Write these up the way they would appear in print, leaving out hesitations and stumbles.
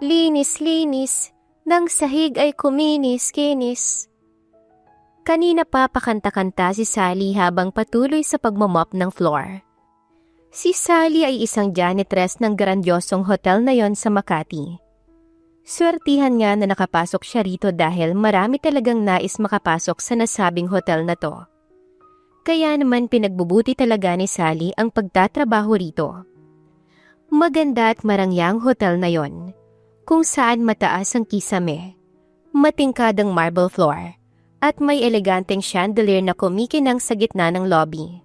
Linis-linis, nang sahig ay kuminis-kinis. Kanina pa pakanta-kanta si Sally habang patuloy sa pagmamop ng floor. Si Sally ay isang janitress ng grandiosong hotel na yon sa Makati. Swertihan nga na nakapasok siya rito dahil marami talagang nais makapasok sa nasabing hotel na to. Kaya naman pinagbubuti talaga ni Sally ang pagtatrabaho rito. Maganda at marangyang hotel na yon, kung saan mataas ang kisame, matingkadang marble floor, at may eleganteng chandelier na kumikinang sa gitna ng lobby.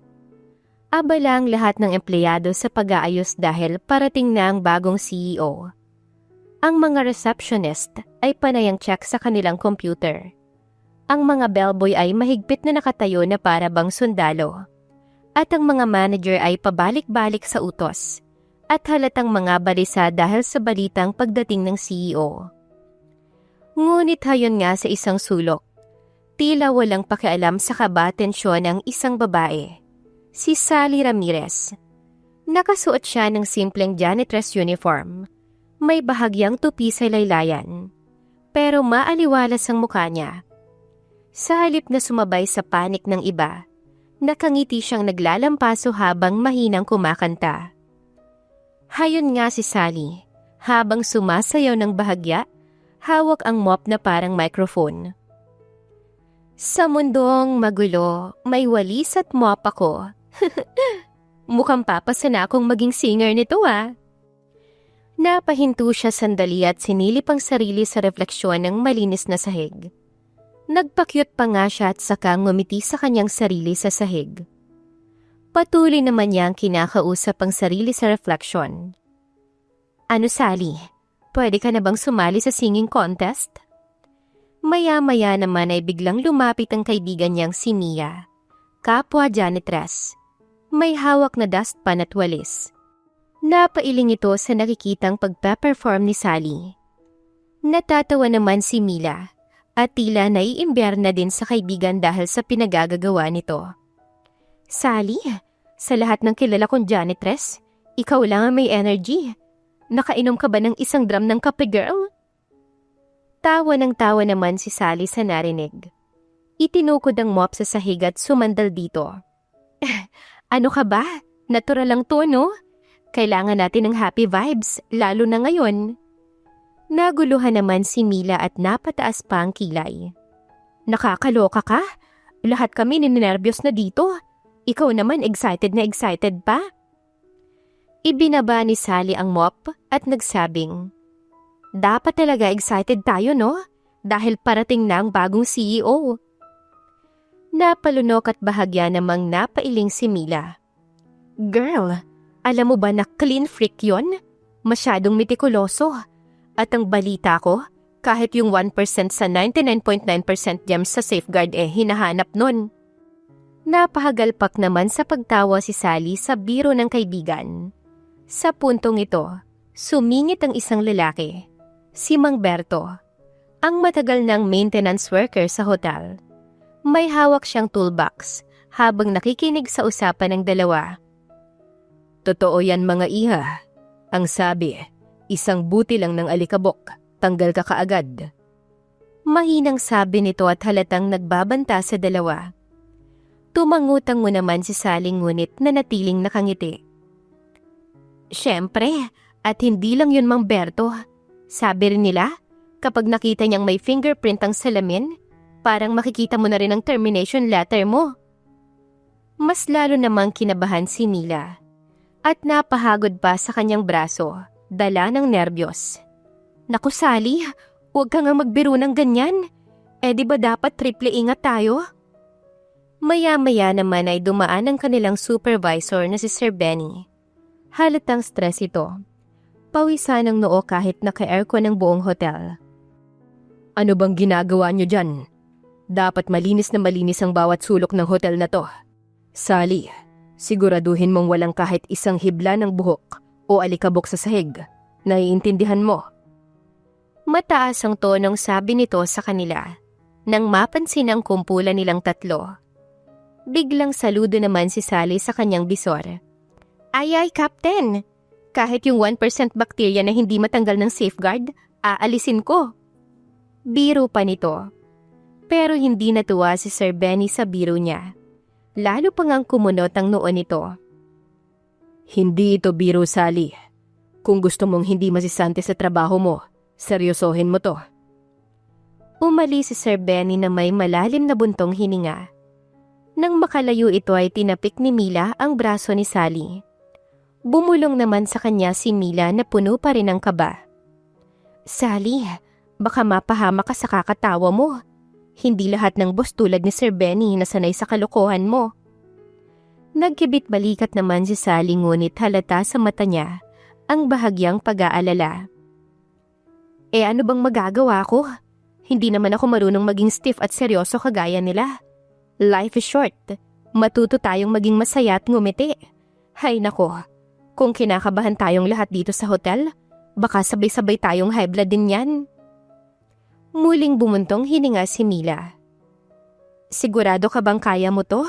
Abala ang lahat ng empleyado sa pag-aayos dahil parating na ang bagong CEO. Ang mga receptionist ay panayang check sa kanilang computer. Ang mga bellboy ay mahigpit na nakatayo na para bang sundalo. At ang mga manager ay pabalik-balik sa utos. At halatang mga balisa dahil sa balitang pagdating ng CEO. Ngunit hayon nga sa isang sulok, tila walang pakialam sa kaba-tensyon ng isang babae, si Sally Ramirez. Nakasuot siya ng simpleng janitress uniform, may bahagyang tupi sa laylayan, pero maaliwalas ang mukha niya. Sa halip na sumabay sa panik ng iba, nakangiti siyang naglalampaso habang mahinang kumakanta. Hayon nga si Sally, habang sumasayaw ng bahagya, hawak ang mop na parang microphone. Sa mundong magulo, may walis at mop ako. Mukhang papasa na akong maging singer nito ah. Napahinto siya sandali at sinilip ang sarili sa refleksyon ng malinis na sahig. Nagpakyut pa nga siya at saka ngumiti sa kanyang sarili sa sahig. Patuloy naman niyang kinakausap ang sarili sa refleksyon. Ano Sally, pwede ka na bang sumali sa singing contest? Maya-maya naman ay biglang lumapit ang kaibigan niyang si Mia, kapwa janitress. May hawak na dustpan at walis. Napailing ito sa nakikitang pagpe-perform ni Sally. Natatawa naman si Mila at tila naiimbyar na din sa kaibigan dahil sa pinagagagawa nito. Sally, sa lahat ng kilala kong janitress, ikaw lang ang may energy. Nakainom ka ba ng isang drum ng kape, girl? Tawa ng tawa naman si Sally sa narinig. Itinukod ang mop sa sahig at sumandal dito. Ano ka ba? Natural lang to, no? Kailangan natin ng happy vibes, lalo na ngayon. Naguluhan naman si Mila at napataas pa ang kilay. Nakakaloka ka? Lahat kami ninenervyos na dito. Ikaw naman excited na excited pa? Ibinaba ni Sally ang mop at nagsabing, dapat talaga excited tayo no? Dahil parating na ang bagong CEO. Napalunok at bahagya namang napailing si Mila. Girl, alam mo ba na clean freak yon? Masyadong mitikuloso. At ang balita ko, kahit yung 1% sa 99.9% gems sa safeguard hinahanap nun. Napahagalpak naman sa pagtawa si Sally sa biro ng kaibigan. Sa puntong ito, sumingit ang isang lalaki, si Mang Berto, ang matagal ng maintenance worker sa hotel. May hawak siyang toolbox habang nakikinig sa usapan ng dalawa. Totoo yan mga iha. Ang sabi, isang buti lang ng alikabok, tanggal ka kaagad. Mahinang sabi nito at halatang nagbabanta sa dalawa. Tumangutang mo naman si Sally ngunit nanatiling nakangiti. Siyempre, at hindi lang yun Mang Berto. Sabi rin nila, kapag nakita niyang may fingerprint ang salamin, parang makikita mo na rin ang termination letter mo. Mas lalo namang kinabahan si Mila. At napahagod pa sa kanyang braso, dala ng nerbiyos. Naku Sally, huwag ka nga magbiro ng ganyan. Di ba dapat triple ingat tayo? Maya-maya naman ay dumaan ang kanilang supervisor na si Sir Benny. Halatang stress ito. Pawisan ang noo kahit naka-aircon ang buong hotel. Ano bang ginagawa niyo dyan? Dapat malinis na malinis ang bawat sulok ng hotel na to. Sally, siguraduhin mong walang kahit isang hibla ng buhok o alikabok sa sahig. Naiintindihan mo? Mataas ang tonong sabi nito sa kanila. Nang mapansin ang kumpulan nilang tatlo. Biglang saludo naman si Sally sa kanyang bisor. Ay, Captain! Kahit yung 1% bacteria na hindi matanggal ng safeguard, aalisin ko. Biro pa nito. Pero hindi natuwa si Sir Benny sa biro niya. Lalo pa ngang kumunot ang noon nito. Hindi ito biro, Sally. Kung gusto mong hindi masisante sa trabaho mo, seryosohin mo to. Umalis si Sir Benny na may malalim na buntong hininga. Nang makalayo ito ay tinapik ni Mila ang braso ni Sally. Bumulong naman sa kanya si Mila na puno pa rin ng kaba. Sally, baka mapahama ka sa kakatawa mo. Hindi lahat ng boss tulad ni Sir Benny na sanay sa kalokohan mo. Nagkibit balikat naman si Sally ngunit halata sa mata niya ang bahagyang pag-aalala. Ano bang magagawa ko? Hindi naman ako marunong maging stiff at seryoso kagaya nila. Life is short. Matuto tayong maging masaya at ngumiti. Hay nako, kung kinakabahan tayong lahat dito sa hotel, baka sabay-sabay tayong high blood din yan. Muling bumuntong hininga si Mila. Sigurado ka bang kaya mo to?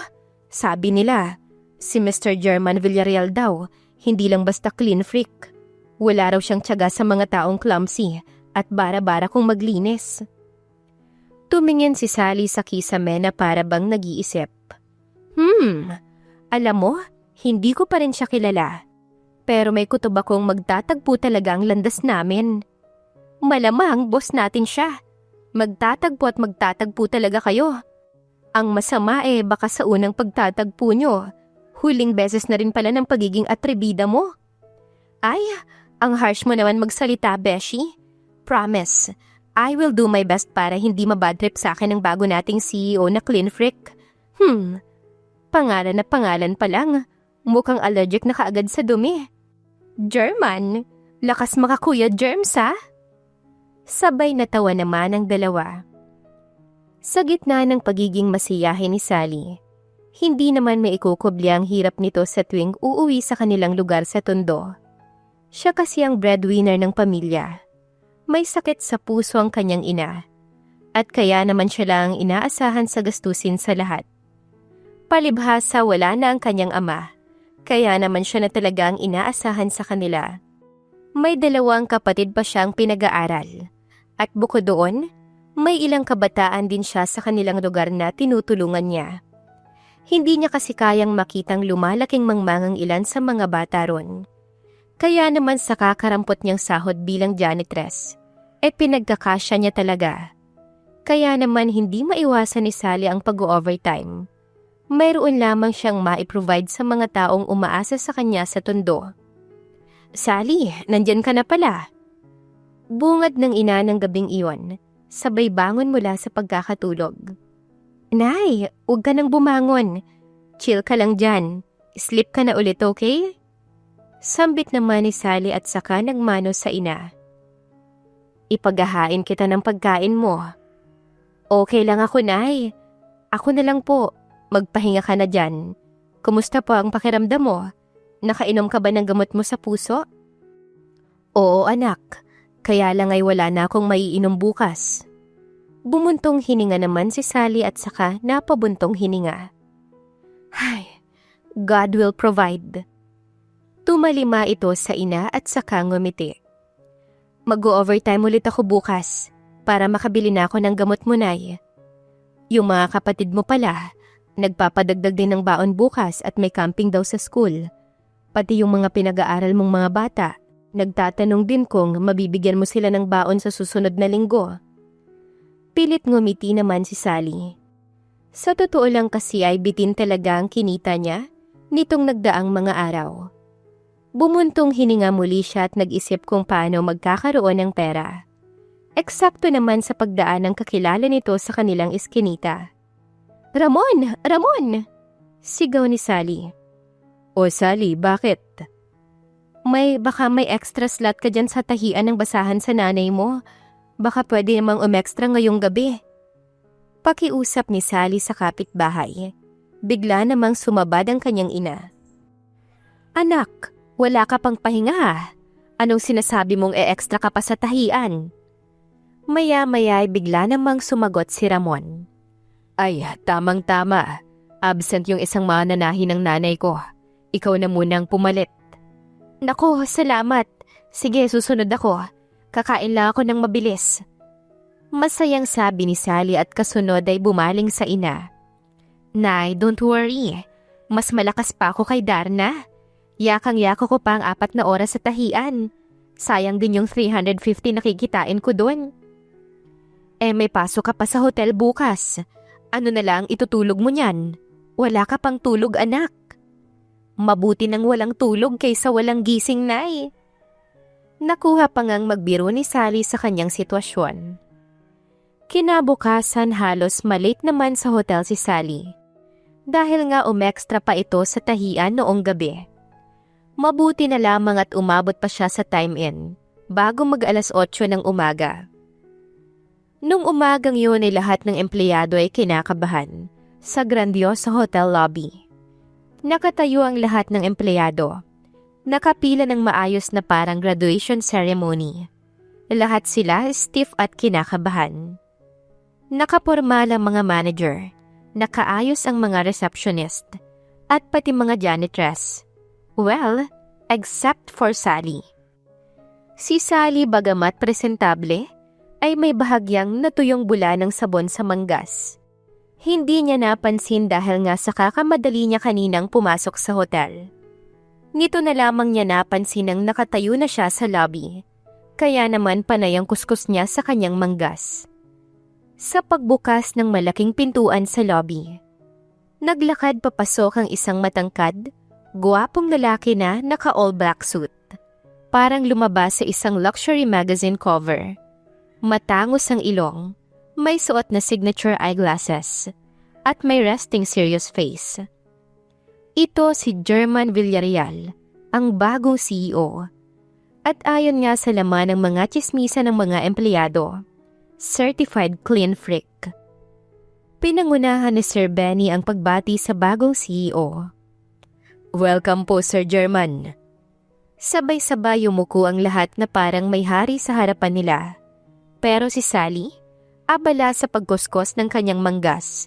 Sabi nila, si Mr. German Villarreal daw, hindi lang basta clean freak. Wala raw siyang tiyaga sa mga taong clumsy at bara-bara kung maglinis. Tumingin si Sally sa kisame na para bang nag-iisip. Alam mo, hindi ko pa rin siya kilala. Pero may kutob akong magtatagpo talaga ang landas namin. Malamang boss natin siya. Magtatagpo at magtatagpo talaga kayo. Ang masama baka sa unang pagtatagpo nyo, huling beses na rin pala ng pagiging atribida mo. Ay, ang harsh mo naman magsalita, Beshi. Promise, I will do my best para hindi mabadtrip sa akin ang bago nating CEO na clean freak. Pangalan na pangalan pa lang. Mukhang allergic na kaagad sa dumi. German, lakas makakuya germs ha? Sabay natawa naman ang dalawa. Sa gitna ng pagiging masiyahin ni Sally, hindi naman may ikukubli ang hirap nito sa tuwing uuwi sa kanilang lugar sa Tondo. Siya kasi ang breadwinner ng pamilya. May sakit sa puso ang kanyang ina, at kaya naman siya lang inaasahan sa gastusin sa lahat. Palibhasa wala na ang kanyang ama, kaya naman siya na talagang inaasahan sa kanila. May 2 kapatid pa siyang pinag-aaral. At bukod doon, may ilang kabataan din siya sa kanilang lugar na tinutulungan niya. Hindi niya kasi kayang makitang lumalaking mangmangang ilan sa mga bata ron. Kaya naman sa kakarampot niyang sahod bilang janitress, pinagkakasya niya talaga. Kaya naman hindi maiwasan ni Sally ang pag-overtime. Mayroon lamang siyang ma-provide sa mga taong umaasa sa kanya sa Tondo. Sally, nandyan ka na pala. Bungad ng ina ng gabing iyon, sabay bangon mula sa pagkakatulog. Nay, huwag ka nang bumangon. Chill ka lang dyan. Sleep ka na ulit, okay? Sambit naman ni Sally at saka nagmano sa ina. Ipaghahain kita ng pagkain mo. Okay lang ako, Nay. Ako na lang po. Magpahinga ka na dyan. Kumusta po ang pakiramdam mo? Nakainom ka ba ng gamot mo sa puso? Oo, anak. Kaya lang ay wala na akong maiinom bukas. Bumuntong hininga naman si Sally at saka napabuntong hininga. Ay, God will provide. Tumalima ito sa ina at saka ngumiti. Mag-overtime ulit ako bukas para makabili na ako ng gamot mo, Nay. Yung mga kapatid mo pala, nagpapadagdag din ng baon bukas at may camping daw sa school. Pati yung mga pinag-aaral mong mga bata, nagtatanong din kung mabibigyan mo sila ng baon sa susunod na linggo. Pilit ngumiti naman si Sally. Sa totoo lang kasi ay bitin talaga ang kinita niya nitong nagdaang mga araw. Bumuntong hininga muli siya at nag-isip kung paano magkakaroon ng pera. Eksakto naman sa pagdaan ng kakilala nito sa kanilang iskinita. Ramon! Ramon! Sigaw ni Sally. O Sally, bakit? Baka may extra slot ka dyan sa tahian ng basahan sa nanay mo. Baka pwede namang umextra ngayong gabi. Pakiusap ni Sally sa kapitbahay. Bigla namang sumabad ang kanyang ina. Anak, wala ka pang pahinga. Anong sinasabi mong extra ka pa sa tahian? Maya-maya ay bigla namang sumagot si Ramon. Ay, tamang-tama. Absent yung isang mananahi ng nanay ko. Ikaw na munang pumalit. Naku, salamat. Sige, susunod ako. Kakain lang ako ng mabilis. Masayang sabi ni Sally at kasunod ay bumaling sa ina. Nay, don't worry. Mas malakas pa ako kay Darna. Yakang-yako ko pa ang 4 na oras sa tahian. Sayang din yung 350 na kikitain ko doon. May pasok ka pa sa hotel bukas. Ano na lang itutulog mo niyan? Wala ka pang tulog, anak. Mabuti nang walang tulog kaysa walang gising, Nay. Nakuha pa ngang magbiro ni Sally sa kanyang sitwasyon. Kinabukasan halos malate naman sa hotel si Sally. Dahil nga umextra pa ito sa tahian noong gabi. Mabuti na lamang at umabot pa siya sa time-in bago mag-alas 8 ng umaga. Nung umagang yun ay lahat ng empleyado ay kinakabahan sa grandiosa hotel lobby. Nakatayo ang lahat ng empleyado. Nakapila ng maayos na parang graduation ceremony. Lahat sila stiff at kinakabahan. Nakapormal ang mga manager. Nakaayos ang mga receptionist. At pati mga janitress. Well, except for Sally. Si Sally bagamat presentable, ay may bahagyang natuyong bula ng sabon sa manggas. Hindi niya napansin dahil nga sa kakamadali niya kaninang pumasok sa hotel. Nito na lamang niya napansin nang nakatayo na siya sa lobby. Kaya naman panay ang kuskus niya sa kanyang manggas. Sa pagbukas ng malaking pintuan sa lobby, naglakad papasok ang isang matangkad, guwapong lalaki na naka-all black suit. Parang lumabas sa isang luxury magazine cover. Matangos ang ilong, may suot na signature eyeglasses, at may resting serious face. Ito si German Villarreal, ang bagong CEO. At ayon nga sa laman ng mga tsismisa ng mga empleyado, certified clean freak. Pinangunahan ni Sir Benny ang pagbati sa bagong CEO. Welcome po, Sir German. Sabay-sabay yumuko ang lahat na parang may hari sa harapan nila. Pero si Sally, abala sa pagkuskos ng kanyang manggas.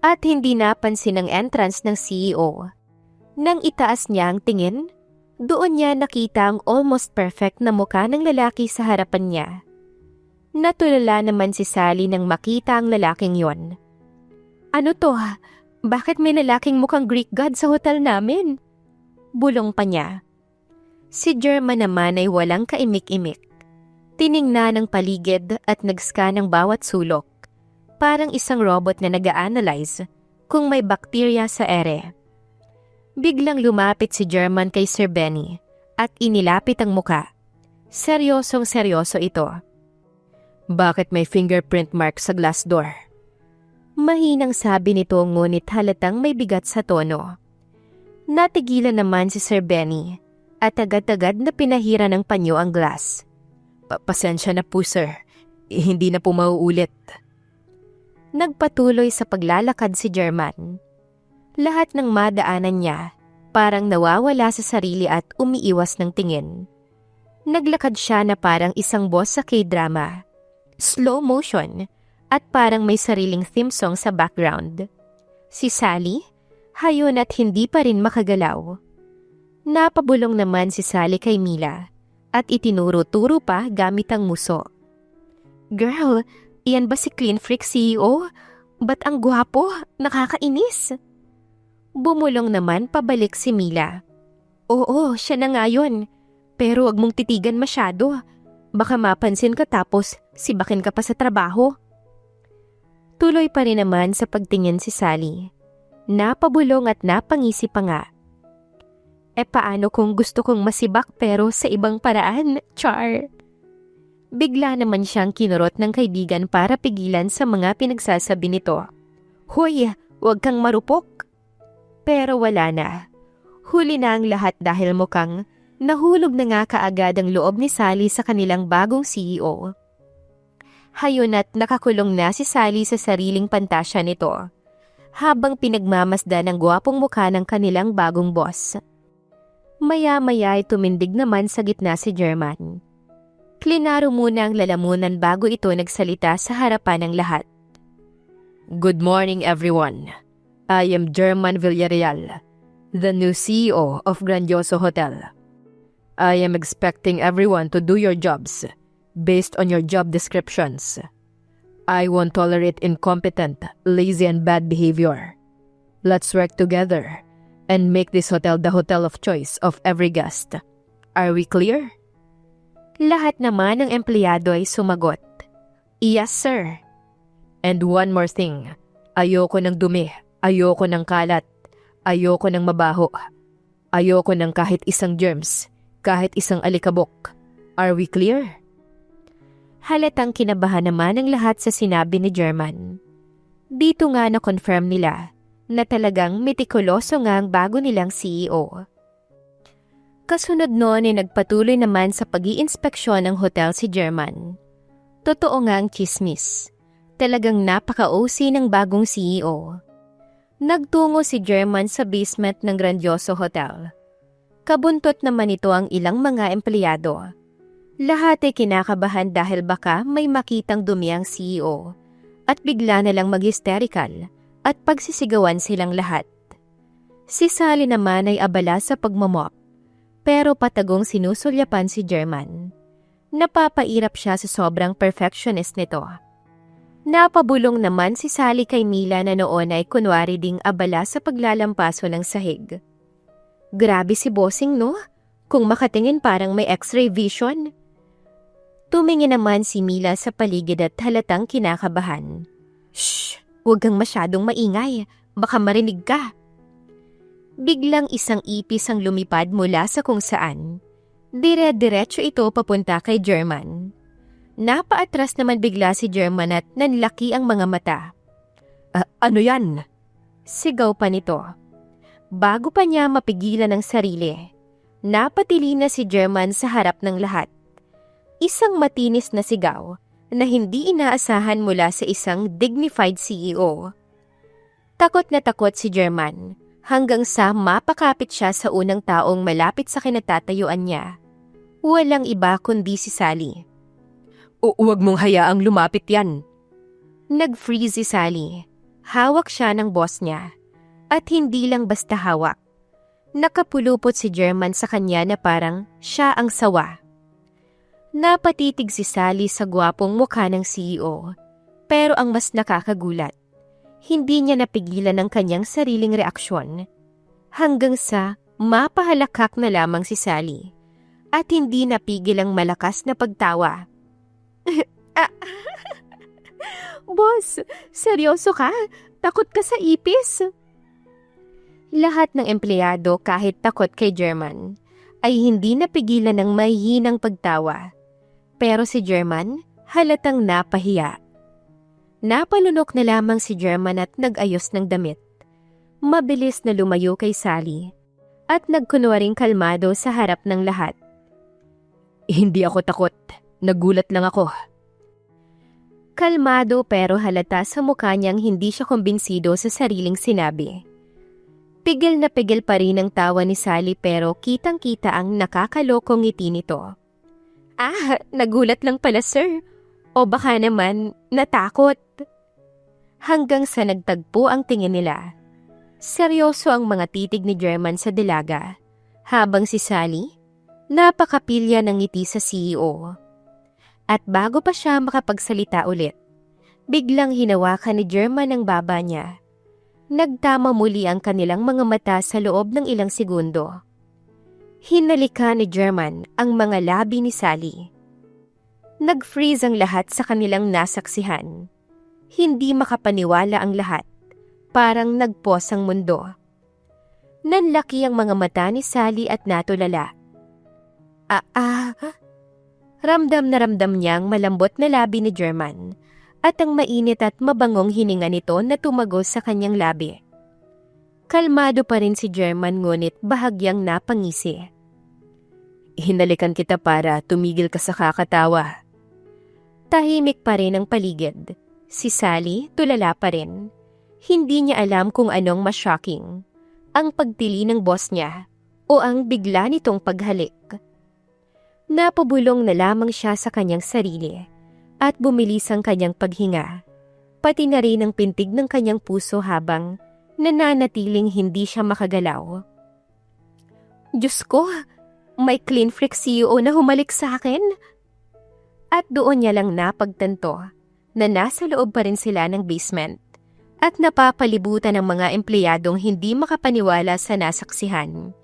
At hindi napansin ang entrance ng CEO. Nang itaas niya ang tingin, doon niya nakita ang almost perfect na mukha ng lalaki sa harapan niya. Natulala naman si Sally nang makita ang lalaking yon. Ano to? Bakit may lalaking mukhang Greek god sa hotel namin? Bulong pa niya. Si German naman ay walang kaimik-imik. Tiningnan ang paligid at nag-scan ng bawat sulok. Parang isang robot na nag-a-analyze kung may bakterya sa ere. Biglang lumapit si German kay Sir Benny at inilapit ang muka. Seryosong-seryoso ito. Bakit may fingerprint mark sa glass door? Mahinang sabi nito ngunit halatang may bigat sa tono. Natigilan naman si Sir Benny at agad-agad na pinahira ng panyo ang glass. Pasensya na po, sir. Hindi na po mauulit. Nagpatuloy sa paglalakad si German. Lahat ng madaanan niya parang nawawala sa sarili at umiiwas ng tingin. Naglakad siya na parang isang boss sa K-drama. Slow motion at parang may sariling theme song sa background. Si Sally, hayon at hindi pa rin makagalaw. Napabulong naman si Sally kay Mila at itinuro-turo pa gamit ang muso. Girl, iyan ba si Clean Freak CEO? Ba't ang gwapo? Nakakainis. Bumulong naman pabalik si Mila. Oo, siya na nga yun. Pero wag mong titigan masyado. Baka mapansin ka tapos sibakin ka pa sa trabaho. Tuloy pa rin naman sa pagtingin si Sally. Napabulong at napangisi pa nga. Paano kung gusto kong masibak pero sa ibang paraan, Char? Bigla naman siyang kinurot ng kaibigan para pigilan sa mga pinagsasabi nito. Hoy, huwag kang marupok. Pero wala na. Huli na ang lahat dahil mukhang nahulog na nga kaagad ang loob ni Sally sa kanilang bagong CEO. Hayon at nakakulong na si Sally sa sariling pantasya nito, habang pinagmamasdan ang gwapong mukha ng kanilang bagong boss. Maya-maya ay tumindig naman sa gitna si German. Klinaro muna ang lalamunan bago ito nagsalita sa harapan ng lahat. Good morning everyone. I am German Villarreal, the new CEO of Grandioso Hotel. I am expecting everyone to do your jobs based on your job descriptions. I won't tolerate incompetent, lazy, and bad behavior. Let's work together and make this hotel the hotel of choice of every guest. Are we clear? Lahat naman ng empleyado ay sumagot. Yes, sir. And one more thing. Ayoko ng dumi, ayoko ng kalat, ayoko ng mabaho, ayoko ng kahit isang germs, kahit isang alikabok. Are we clear? Halatang kinabahan naman ang lahat sa sinabi ni German. Dito nga na-confirm nila na talagang metikuloso nga ang bago nilang CEO. Kasunod noon ay nagpatuloy naman sa pag-iinspeksyon ng hotel si German. Totoo nga ang chismis. Talagang napaka-OC ng bagong CEO. Nagtungo si German sa basement ng grandioso hotel. Kabuntot naman ito ang ilang mga empleyado. Lahat ay kinakabahan dahil baka may makitang dumi ang CEO at bigla na lang mag-hysterical at pagsisigawan silang lahat. Si Sally naman ay abala sa pagmamop. Pero patagong sinusulyapan si German. Napapairap siya sa sobrang perfectionist nito. Napabulong naman si Sally kay Mila na noon ay kunwari ding abala sa paglalampaso ng sahig. Grabe si bossing, no? Kung makatingin parang may x-ray vision. Tumingin naman si Mila sa paligid at halatang kinakabahan. Shh! Huwag kang masyadong maingay. Baka marinig ka. Biglang isang ipis ang lumipad mula sa kung saan. Dire-diretso ito papunta kay German. Napaatras naman bigla si German at nanlaki ang mga mata. Ano yan? Sigaw pa nito. Bago pa niya mapigilan ang sarili, napatili na si German sa harap ng lahat. Isang matinis na sigaw na hindi inaasahan mula sa isang dignified CEO. Takot na takot si German. Hanggang sa mapakapit siya sa unang taong malapit sa kinatatayuan niya. Walang iba kundi si Sally. Huwag mong hayaang lumapit yan. Nag-freeze si Sally. Hawak siya ng boss niya. At hindi lang basta hawak. Nakapulupot si German sa kanya na parang siya ang sawa. Napatitig si Sally sa gwapong mukha ng CEO. Pero ang mas nakakagulat, hindi niya napigilan ang kanyang sariling reaksyon hanggang sa mapahalakak na lamang si Sally at hindi napigil ang malakas na pagtawa. Boss, seryoso ka? Takot ka sa ipis? Lahat ng empleyado kahit takot kay German ay hindi napigilan ng mahihinang pagtawa. Pero si German halatang napahiya. Napalunok na lamang si German at nag-ayos ng damit. Mabilis na lumayo kay Sally at nagkunwaring kalmado sa harap ng lahat. Hindi ako takot. Nagulat lang ako. Kalmado pero halata sa mukha niyang hindi siya kumbinsido sa sariling sinabi. Pigil na pigil pa rin ang tawa ni Sally pero kitang-kita ang nakakalokong ngiti nito. Nagulat lang pala, sir. O baka naman, natakot. Hanggang sa nagtagpo ang tingin nila. Seryoso ang mga titig ni German sa dalaga, habang si Sally, napakapilya ng ngiti sa CEO. At bago pa siya makapagsalita ulit, biglang hinawakan ni German ang baba niya. Nagtama muli ang kanilang mga mata sa loob ng ilang segundo. Hinalika ni German ang mga labi ni Sally. Nag-freeze ang lahat sa kanilang nasaksihan. Hindi makapaniwala ang lahat. Parang nagpos ang mundo. Nanlaki ang mga mata ni Sally at natulala. Ramdam na ramdam niyang malambot na labi ni German at ang mainit at mabangong hininga nito na tumagos sa kanyang labi. Kalmado pa rin si German ngunit bahagyang napangisi. Hinalikan kita para tumigil ka sa kakatawa. Tahimik pa rin ang paligid. Si Sally tulala pa rin. Hindi niya alam kung anong mas shocking, ang pagtili ng boss niya o ang bigla nitong paghalik. Napabulong na lamang siya sa kanyang sarili at bumilis ang kanyang paghinga, pati na rin ang pintig ng kanyang puso habang nananatiling hindi siya makagalaw. Diyos ko, May clean freak CEO na humalik sa akin? At doon niya lang napagtanto na nasa loob pa rin sila ng basement at napapalibutan ng mga empleyadong hindi makapaniwala sa nasaksihan.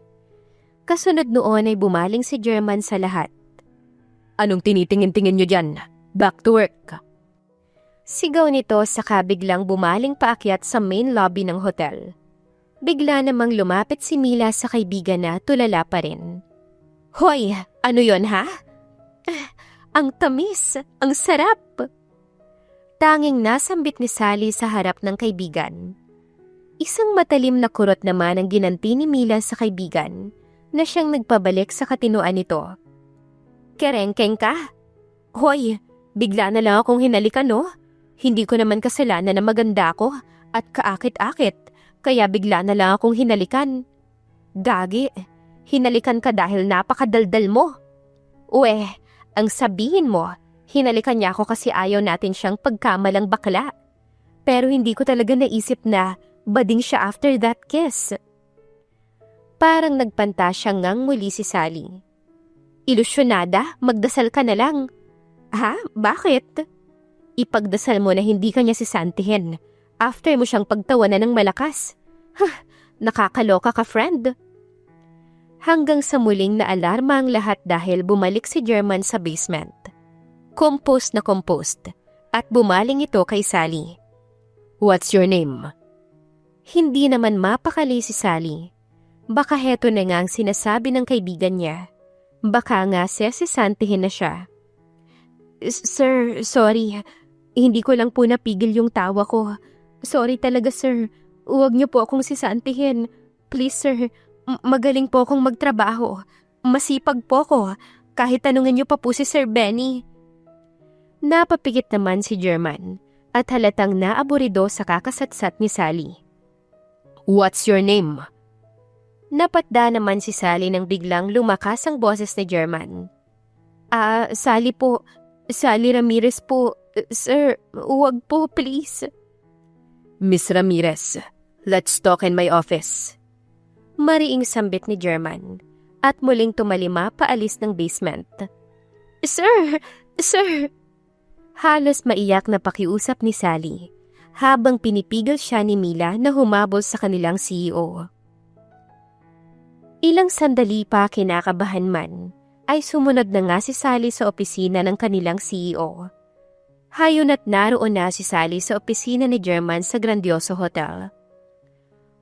Kasunod noon ay bumaling si German sa lahat. Anong tinitingin-tingin nyo dyan? Back to work. Sigaw nito saka biglang bumaling paakyat sa main lobby ng hotel. Bigla namang lumapit si Mila sa kaibigan na tulala pa rin. Hoy, ano yon ha? Ang tamis, ang sarap. Tanging nasambit ni Sally sa harap ng kaibigan. Isang matalim na kurot naman ang ginanti ni Mila sa kaibigan na siyang nagpabalik sa katinoan nito. Kerengkeng ka? Hoy, bigla na lang akong hinalikan no? Hindi ko naman kasalanan na maganda ako at kaakit-akit, kaya bigla na lang akong hinalikan. Gagi, hinalikan ka dahil napakadaldal mo. Uwe, ang sabihin mo, hinalikan niya ako kasi ayaw natin siyang pagkamalang bakla. Pero hindi ko talaga naisip na bading siya after that kiss. Parang nagpanta siya ngang muli si Sally. Ilusyonada, magdasal ka na lang. Ha? Bakit? Ipagdasal mo na hindi ka niya sisantihin after mo siyang pagtawanan ng malakas. Nakakaloka ka, friend. Hanggang sa muling naalarma ang lahat dahil bumalik si German sa basement. Compost na compost at bumaling ito kay Sally. What's your name? Hindi naman mapakali si Sally. Baka heto na nga ang sinasabi ng kaibigan niya. Baka nga sesisantihin na siya. Sir, sorry. Hindi ko lang po napigil yung tawa ko. Sorry talaga, sir. Huwag niyo po akong sisantihin. Please, sir. Magaling po akong magtrabaho. Masipag po ako. Kahit tanungin niyo pa po si Sir Benny. Napapikit naman si German at halatang naaburido sa kakasatsat ni Sally. What's your name? Napatda naman si Sally nang biglang lumakas ang boses ni German. Sally po. Sally Ramirez po. Sir, huwag po, please. Miss Ramirez, let's talk in my office. Mariing sambit ni German at muling tumalima paalis ng basement. Sir! Sir! Halos maiyak na pakiusap ni Sally habang pinipigil siya ni Mila na humabol sa kanilang CEO. Ilang sandali pa kinakabahan man, ay sumunod na nga si Sally sa opisina ng kanilang CEO. Hayon at naroon na si Sally sa opisina ni German sa grandioso hotel.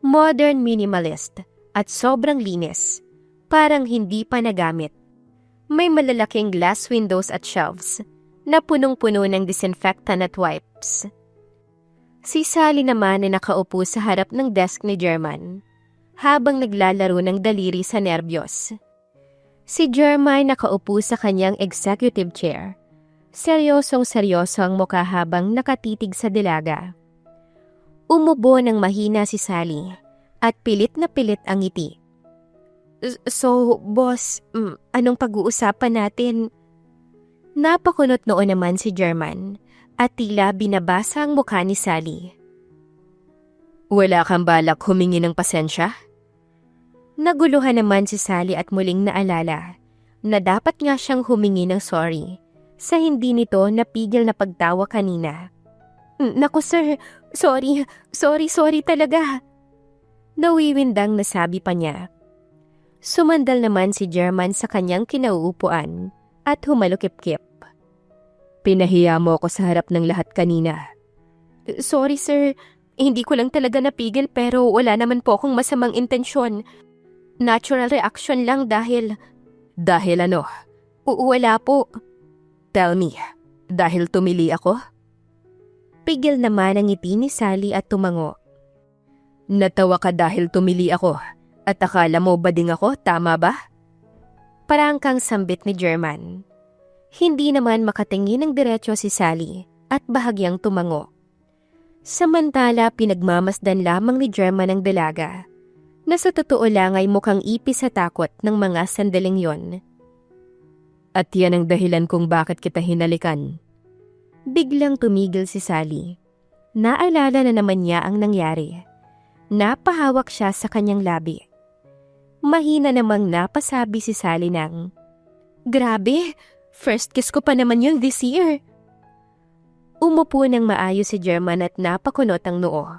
Modern minimalist at sobrang linis, parang hindi pa nagamit. May malalaking glass windows at shelves na punong-puno ng disinfectant at wipes. Si Sally naman ay nakaupo sa harap ng desk ni German habang naglalaro ng daliri sa nerbiyos. Si German nakaupo sa kanyang executive chair. Seryosong-seryoso ang mukha habang nakatitig sa dilaga. Umubo ng mahina si Sally at pilit na pilit ang ngiti. So, boss, anong pag-uusapan natin? Napakunot noon naman si German at tila binabasa ang mukha ni Sally. Wala kang balak humingi ng pasensya? Naguluhan naman si Sally at muling naalala na dapat nga siyang humingi ng sorry sa hindi nito napigil na pagtawa kanina. Naku sir, sorry talaga. Nawiwindang nasabi pa niya. Sumandal naman si German sa kanyang kinauupuan at humalukip-kip. Pinahiya mo ako sa harap ng lahat kanina. Sorry sir, hindi ko lang talaga napigil pero wala naman po akong masamang intensyon. Natural reaction lang dahil... Dahil ano? Wala po. Tell me, dahil tumili ako? Pigil naman ang ngiti ni Sally at tumango. Natawa ka dahil tumili ako at akala mo bading ako, tama ba? Parang kang sambit ni German. Hindi naman makatingin ng diretso si Sally at bahagyang tumango. Samantala pinagmamasdan lamang ni German ang dalaga na sa totoo lang ay mukhang ipis sa takot ng mga sandaling yon. At yan ang dahilan kung bakit kita hinalikan. Biglang tumigil si Sally. Naalala na naman niya ang nangyari. Napahawak siya sa kanyang labi. Mahina namang napasabi si Sally ng, "Grabe, first kiss ko pa naman yun this year." Umupo ng maayos si German at napakunot ang noo.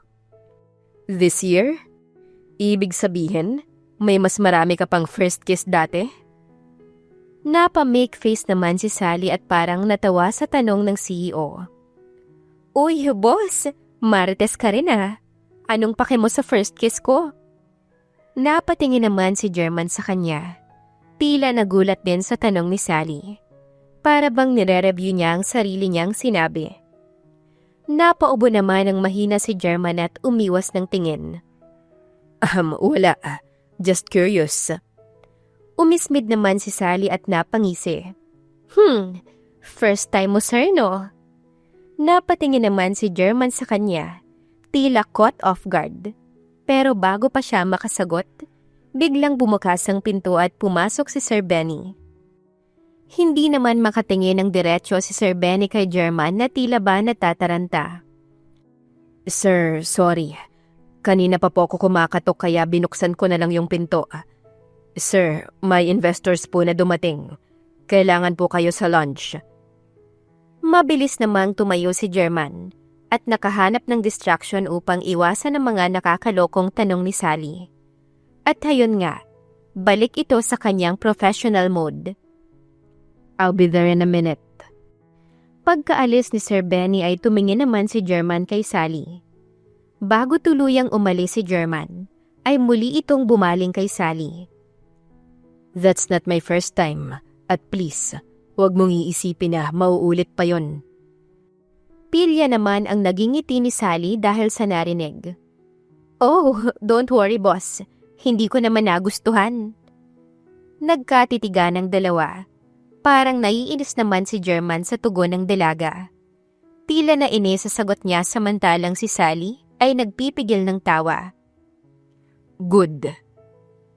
This year? Ibig sabihin, may mas marami ka pang first kiss dati? Napa-make face naman si Sally at parang natawa sa tanong ng CEO. "Uy, boss, marites ka rin ah. Anong pake mo sa first kiss ko?" Napatingin naman si German sa kanya. Tila nagulat din sa tanong ni Sally. Para bang nire-review niya ang sarili niyang sinabi. Napaubo naman ang mahina si German at umiwas ng tingin. Wala. Just curious. Umismid naman si Sally at napangisi. First time mo sir no? Napatingin naman si German sa kanya. Tila caught off guard. Pero bago pa siya makasagot, biglang bumukas ang pinto at pumasok si Sir Benny. Hindi naman makatingin ng diretso si Sir Benny kay German na tila ba natataranta. Sir, sorry. Kanina pa po ako kumakatok kaya binuksan ko na lang yung pinto. Sir, may investors po na dumating. Kailangan po kayo sa lunch. Mabilis namang tumayo si German at nakahanap ng distraction upang iwasan ang mga nakakalokong tanong ni Sally. At hayon nga, balik ito sa kanyang professional mode. I'll be there in a minute. Pagkaalis ni Sir Benny ay tumingin naman si German kay Sally. Bago tuluyang umalis si German, ay muli itong bumaling kay Sally. That's not my first time. At please, huwag mong iisipin na mauulit pa yon. Pilya naman ang naging ngiti ni Sally dahil sa narinig. Oh, don't worry boss. Hindi ko naman nagustuhan. Nagkatitigan ng dalawa. Parang naiinis naman si German sa tugon ng dalaga. Tila na inis sa sagot niya samantalang si Sally ay nagpipigil ng tawa. Good.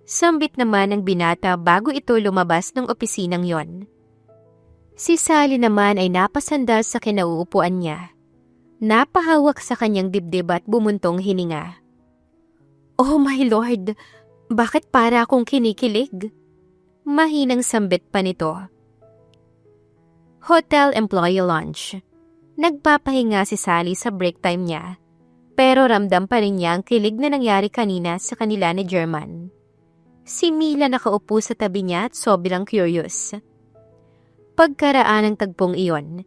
Sambit naman ng binata bago ito lumabas ng opisinang yon. Si Sally naman ay napasandal sa kinauupuan niya. Napahawak sa kanyang dibdib at bumuntong hininga. Oh my Lord, bakit para akong kinikilig? Mahinang sambit pa nito. Hotel employee lunch. Nagpapahinga si Sally sa break time niya, pero ramdam pa rin niya ang kilig na nangyari kanina sa kanila ni German. Si Mila nakaupo sa tabi niya at sobrang curious. Pagkaraan ng tagpong iyon,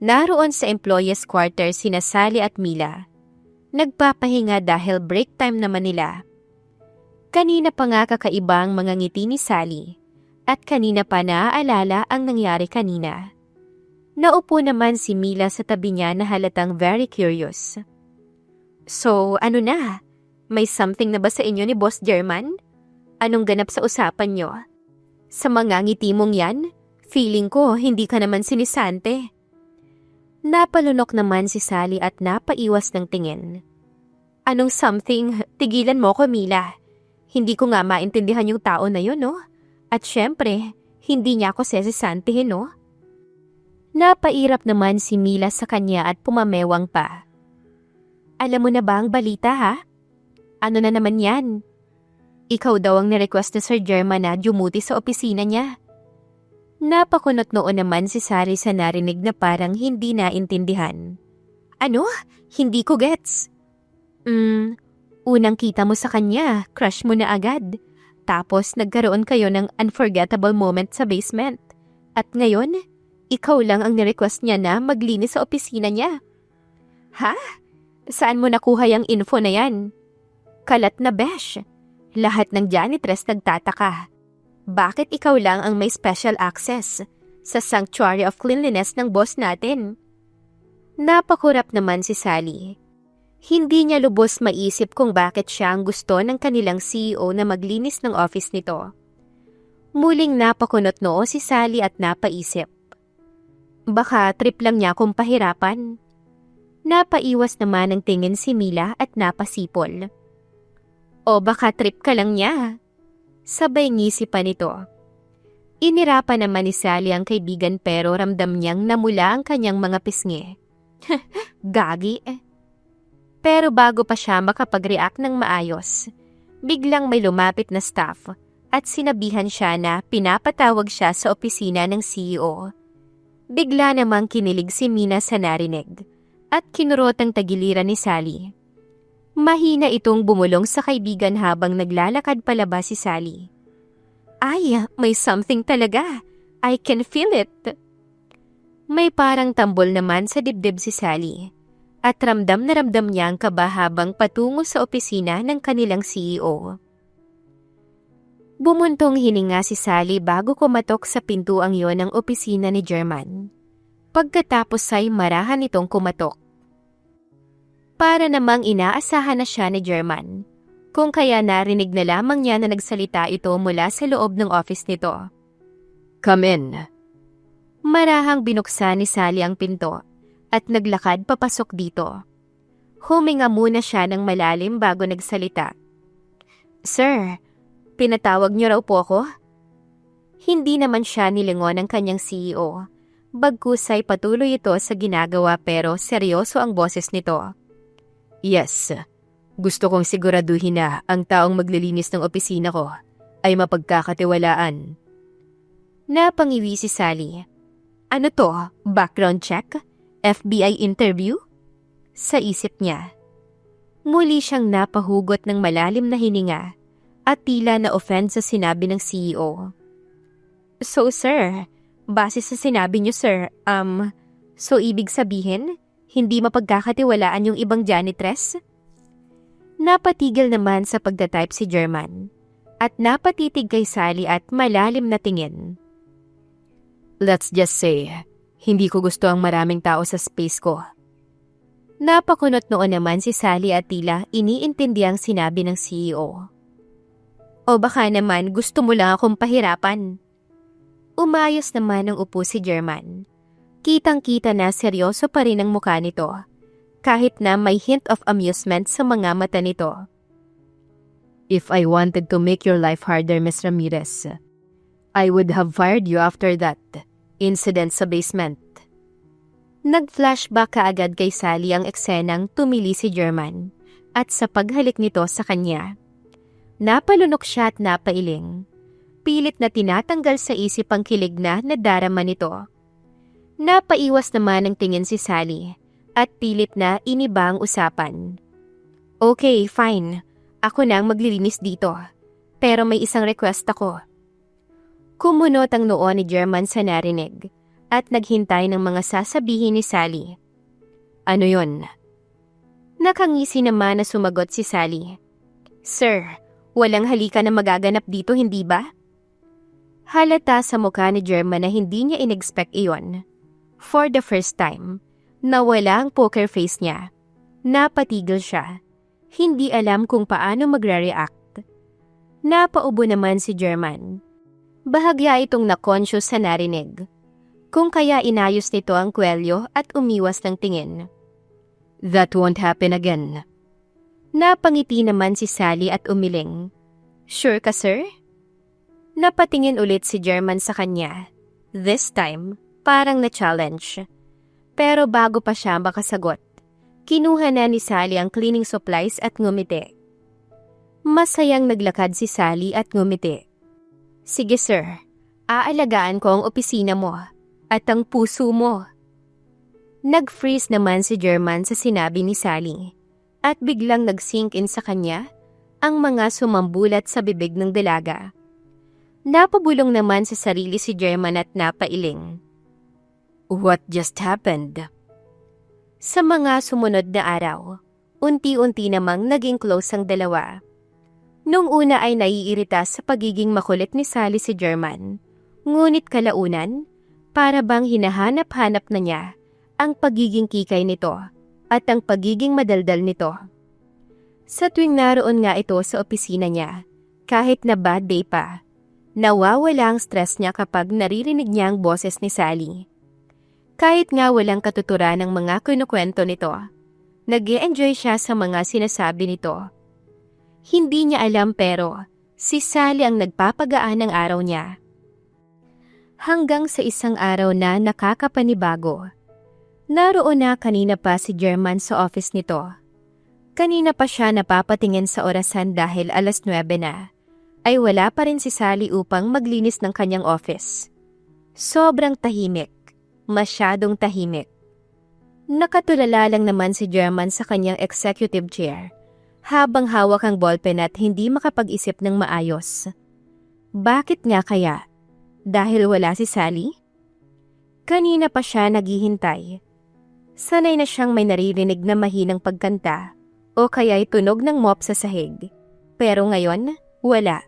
naroon sa employees quarter sina Sally at Mila. Nagpapahinga dahil break time naman nila. Kanina pa nga kakaiba ang mga ngiti ni Sally at kanina pa naaalala ang nangyari kanina. Naupo naman si Mila sa tabi niya na halatang very curious. So, ano na? May something na ba sa inyo ni Boss German? Anong ganap sa usapan nyo? Sa mga ngiti mong yan, feeling ko hindi ka naman sinisante. Napalunok naman si Sally at napaiwas ng tingin. Anong something? Tigilan mo ko, Mila. Hindi ko nga maintindihan yung tao na yun, no? At syempre, hindi niya ako sesisantihin, no? Napairap naman si Mila sa kanya at pumamewang pa. Alam mo na ba ang balita, ha? Ano na naman yan? Ikaw daw ang nirequest ni Sir German na dumuti sa opisina niya. Napakunot noon naman si Sally sa narinig na parang hindi naintindihan. Ano? Hindi ko gets. Unang kita mo sa kanya, crush mo na agad. Tapos nagkaroon kayo ng unforgettable moment sa basement. At ngayon, ikaw lang ang nirequest niya na maglinis sa opisina niya. Ha? Saan mo nakuha yung info na yan? Kalat na besh. Lahat ng janitress nagtataka. Bakit ikaw lang ang may special access sa Sanctuary of Cleanliness ng boss natin? Napakurap naman si Sally. Hindi niya lubos maisip kung bakit siya ang gusto ng kanilang CEO na maglinis ng office nito. Muling napakunot noo si Sally at napaisip. Baka trip lang niya kung pahirapan. Napaiwas naman ang tingin si Mila at napasipol. O baka trip ka lang niya. Sabay ngisi pa nito. Inirapan naman ni Sally ang kaibigan pero ramdam niyang namula ang kanyang mga pisngi. Gagi eh. Pero bago pa siya makapag-react ng maayos, biglang may lumapit na staff at sinabihan siya na pinapatawag siya sa opisina ng CEO. Bigla namang kinilig si Mina sa narinig at kinurot ang tagiliran ni Sally. Mahina itong bumulong sa kaibigan habang naglalakad palabas si Sally. Ay, may something talaga. I can feel it. May parang tambol naman sa dibdib si Sally at ramdam na ramdam niya ang kaba habang patungo sa opisina ng kanilang CEO. Bumuntong hininga si Sally bago kumatok sa pintuang yon ng opisina ni German. Pagkatapos ay marahan itong kumatok. Para namang inaasahan na siya ni German, kung kaya narinig na lamang niya na nagsalita ito mula sa loob ng office nito. Come in. Marahang binuksan ni Sally ang pinto at naglakad papasok dito. Huminga muna siya ng malalim bago nagsalita. Sir, pinatawag niyo raw po ako? Hindi naman siya nilingon ng kanyang CEO. Bagkus ay patuloy ito sa ginagawa pero seryoso ang boses nito. Yes, gusto kong siguraduhin na ang taong maglilinis ng opisina ko ay mapagkakatiwalaan. Napangiwi si Sally. Ano to? Background check? FBI interview? Sa isip niya. Muli siyang napahugot ng malalim na hininga at tila na-offend sa sinabi ng CEO. So sir, base sa sinabi niyo sir, so ibig sabihin, hindi mapagkakatiwalaan yung ibang janitress? Napatigil naman sa pagtatype si German at napatitig kay Sally at malalim na tingin. Let's just say, hindi ko gusto ang maraming tao sa space ko. Napakunot noon naman si Sally at tila iniintindi ang sinabi ng CEO. O baka naman gusto mo lang akong pahirapan. Umayos naman ng upo si German. Kitang-kita na seryoso pa rin ang mukha nito, kahit na may hint of amusement sa mga mata nito. If I wanted to make your life harder, Ms. Ramirez, I would have fired you after that incident sa basement. Nag-flashback kaagad kay Sally ang eksenang tumili si German at sa paghalik nito sa kanya. Napalunok siya at napailing. Pilit na tinatanggal sa isip ang kilig na nadarama nito. Napaiwas naman ang tingin si Sally at pilit na iniba ang usapan. Okay, fine. Ako na ang maglilinis dito. Pero may isang request ako. Kumunot ang noo ni German sa narinig at naghintay ng mga sasabihin ni Sally. Ano yon? Nakangisi naman na sumagot si Sally. Sir, walang halika na magaganap dito, hindi ba? Halata sa mukha ni German na hindi niya in-expect iyon. For the first time, nawala ang poker face niya. Napatigil siya. Hindi alam kung paano magre-react. Napaubo naman si German. Bahagya itong na-conscious sa narinig. Kung kaya inayos nito ang kwelyo at umiwas ng tingin. That won't happen again. Napangiti naman si Sally at umiling. Sure ka, sir? Napatingin ulit si German sa kanya. This time, parang na-challenge. Pero bago pa siya makasagot, kinuha na ni Sally ang cleaning supplies at ngumiti. Masayang naglakad si Sally at ngumiti. Sige sir, aalagaan ko ang opisina mo at ang puso mo. Nag-freeze naman si German sa sinabi ni Sally at biglang nag-sink in sa kanya ang mga sumambulat sa bibig ng dalaga. Napabulong naman sa sarili si German at napailing. What just happened? Sa mga sumunod na araw, unti-unti namang naging close ang dalawa. Nung una ay naiirita sa pagiging makulit ni Sally si German, ngunit kalaunan, para bang hinahanap-hanap na niya ang pagiging kikay nito at ang pagiging madaldal nito. Sa tuwing naroon nga ito sa opisina niya, kahit na bad day pa, nawawala ang stress niya kapag naririnig niya ang boses ni Sally. Kahit nga walang katuturan ng mga kinukwento nito, nag-e-enjoy siya sa mga sinasabi nito. Hindi niya alam pero si Sally ang nagpapagaan ng araw niya. Hanggang sa isang araw na nakakapanibago. Naroon na kanina pa si German sa office nito. Kanina pa siya napapatingin sa orasan dahil 9:00 na. ay wala pa rin si Sally upang maglinis ng kanyang office. Sobrang tahimik, masyadong tahimik. Nakatulala lang naman si German sa kanyang executive chair habang hawak ang ballpen at hindi makapag-isip ng maayos. Bakit nga kaya? Dahil wala si Sally? Kanina pa siya naghihintay. Sanay na siyang may naririnig na mahinang pagkanta o kaya'y tunog ng mop sa sahig. Pero ngayon, wala.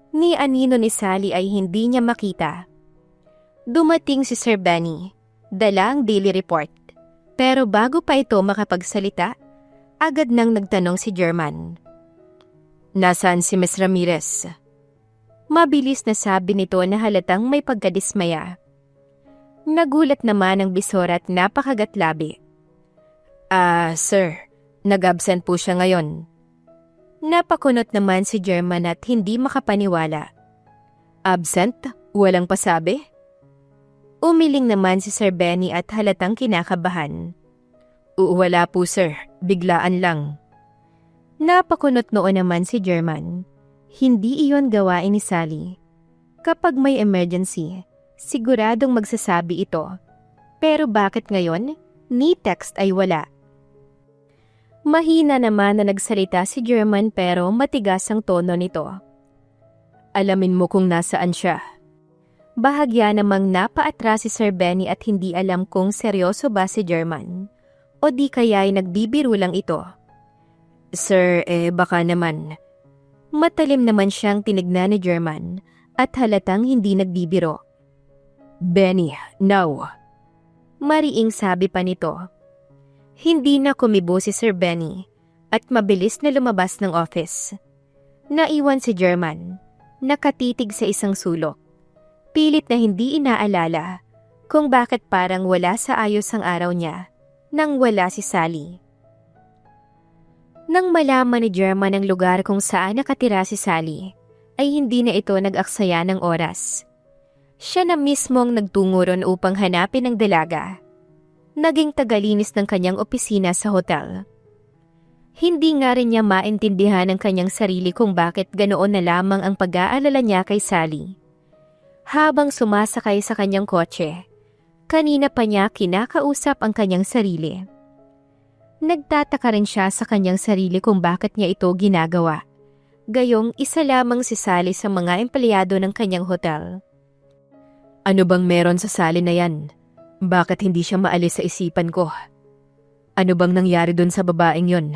Ni anino ni Sally ay hindi niya makita. Dumating si Sir Benny, dala ang daily report. Pero bago pa ito makapagsalita, agad nang nagtanong si German. Nasaan si Miss Ramirez? Mabilis na sabi nito na halatang may pagkadismaya. Nagulat naman ang bisor at napakagatlabi. Sir, nag-absent po siya ngayon. Napakunot naman si German at hindi makapaniwala. Absent? Walang pasabi? Umiling naman si Sir Benny at halatang kinakabahan. Wala po sir, biglaan lang. Napakunot noon naman si German. Hindi iyon gawain ni Sally. Kapag may emergency, siguradong magsasabi ito. Pero bakit ngayon, ni text ay wala? Mahina naman na nagsalita si German pero matigas ang tono nito. Alamin mo kung nasaan siya. Bahagya namang napaatras si Sir Benny at hindi alam kung seryoso ba si German o di kaya'y nagbibiro lang ito. Sir, baka naman. Matalim naman siyang tinignan ni German at halatang hindi nagbibiro. Benny, now. Mariing sabi pa nito. Hindi na kumibo si Sir Benny at mabilis na lumabas ng office. Naiwan si German, nakatitig sa isang sulok. Pilit na hindi inaalala kung bakit parang wala sa ayos ang araw niya nang wala si Sally. Nang malaman ni German ang lugar kung saan nakatira si Sally, ay hindi na ito nag-aksaya ng oras. Siya na mismong nagtungo ron upang hanapin ang dalaga. Naging tagalinis ng kanyang opisina sa hotel. Hindi nga rin niya maintindihan ang kanyang sarili kung bakit ganoon na lamang ang pag-aalala niya kay Sally. Habang sumasakay sa kanyang kotse, kanina pa niya kinakausap ang kanyang sarili. Nagtataka rin siya sa kanyang sarili kung bakit niya ito ginagawa. Gayong isa lamang si Sally sa mga empleyado ng kanyang hotel. Ano bang meron sa Sally na yan? Bakit hindi siya maalis sa isipan ko? Ano bang nangyari dun sa babaeng yon?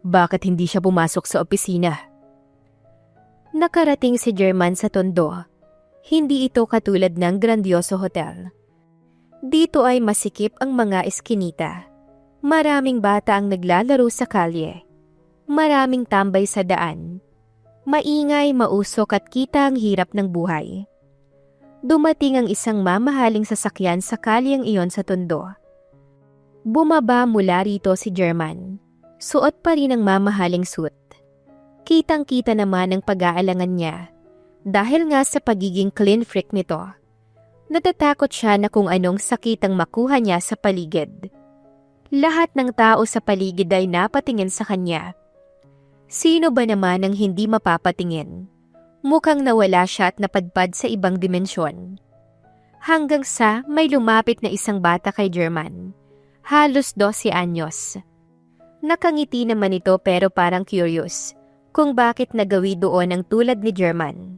Bakit hindi siya pumasok sa opisina? Nakarating si German sa Tondo. Hindi ito katulad ng grandioso hotel. Dito ay masikip ang mga eskinita. Maraming bata ang naglalaro sa kalye. Maraming tambay sa daan. Maingay, mausok at kita ang hirap ng buhay. Dumating ang isang mamahaling sasakyan sa kalyeng iyon sa Tondo. Bumaba mula rito si German. Suot pa rin ang mamahaling suit. Kitang-kita naman ang pag-aalangan niya. Dahil nga sa pagiging clean freak nito, natatakot siya na kung anong sakit ang makuha niya sa paligid. Lahat ng tao sa paligid ay napatingin sa kanya. Sino ba naman ang hindi mapapatingin? Mukhang nawala siya at napadpad sa ibang dimensyon. Hanggang sa may lumapit na isang bata kay German. Halos 12 anyos. Nakangiti naman ito pero parang curious kung bakit nagawi doon ang tulad ni German.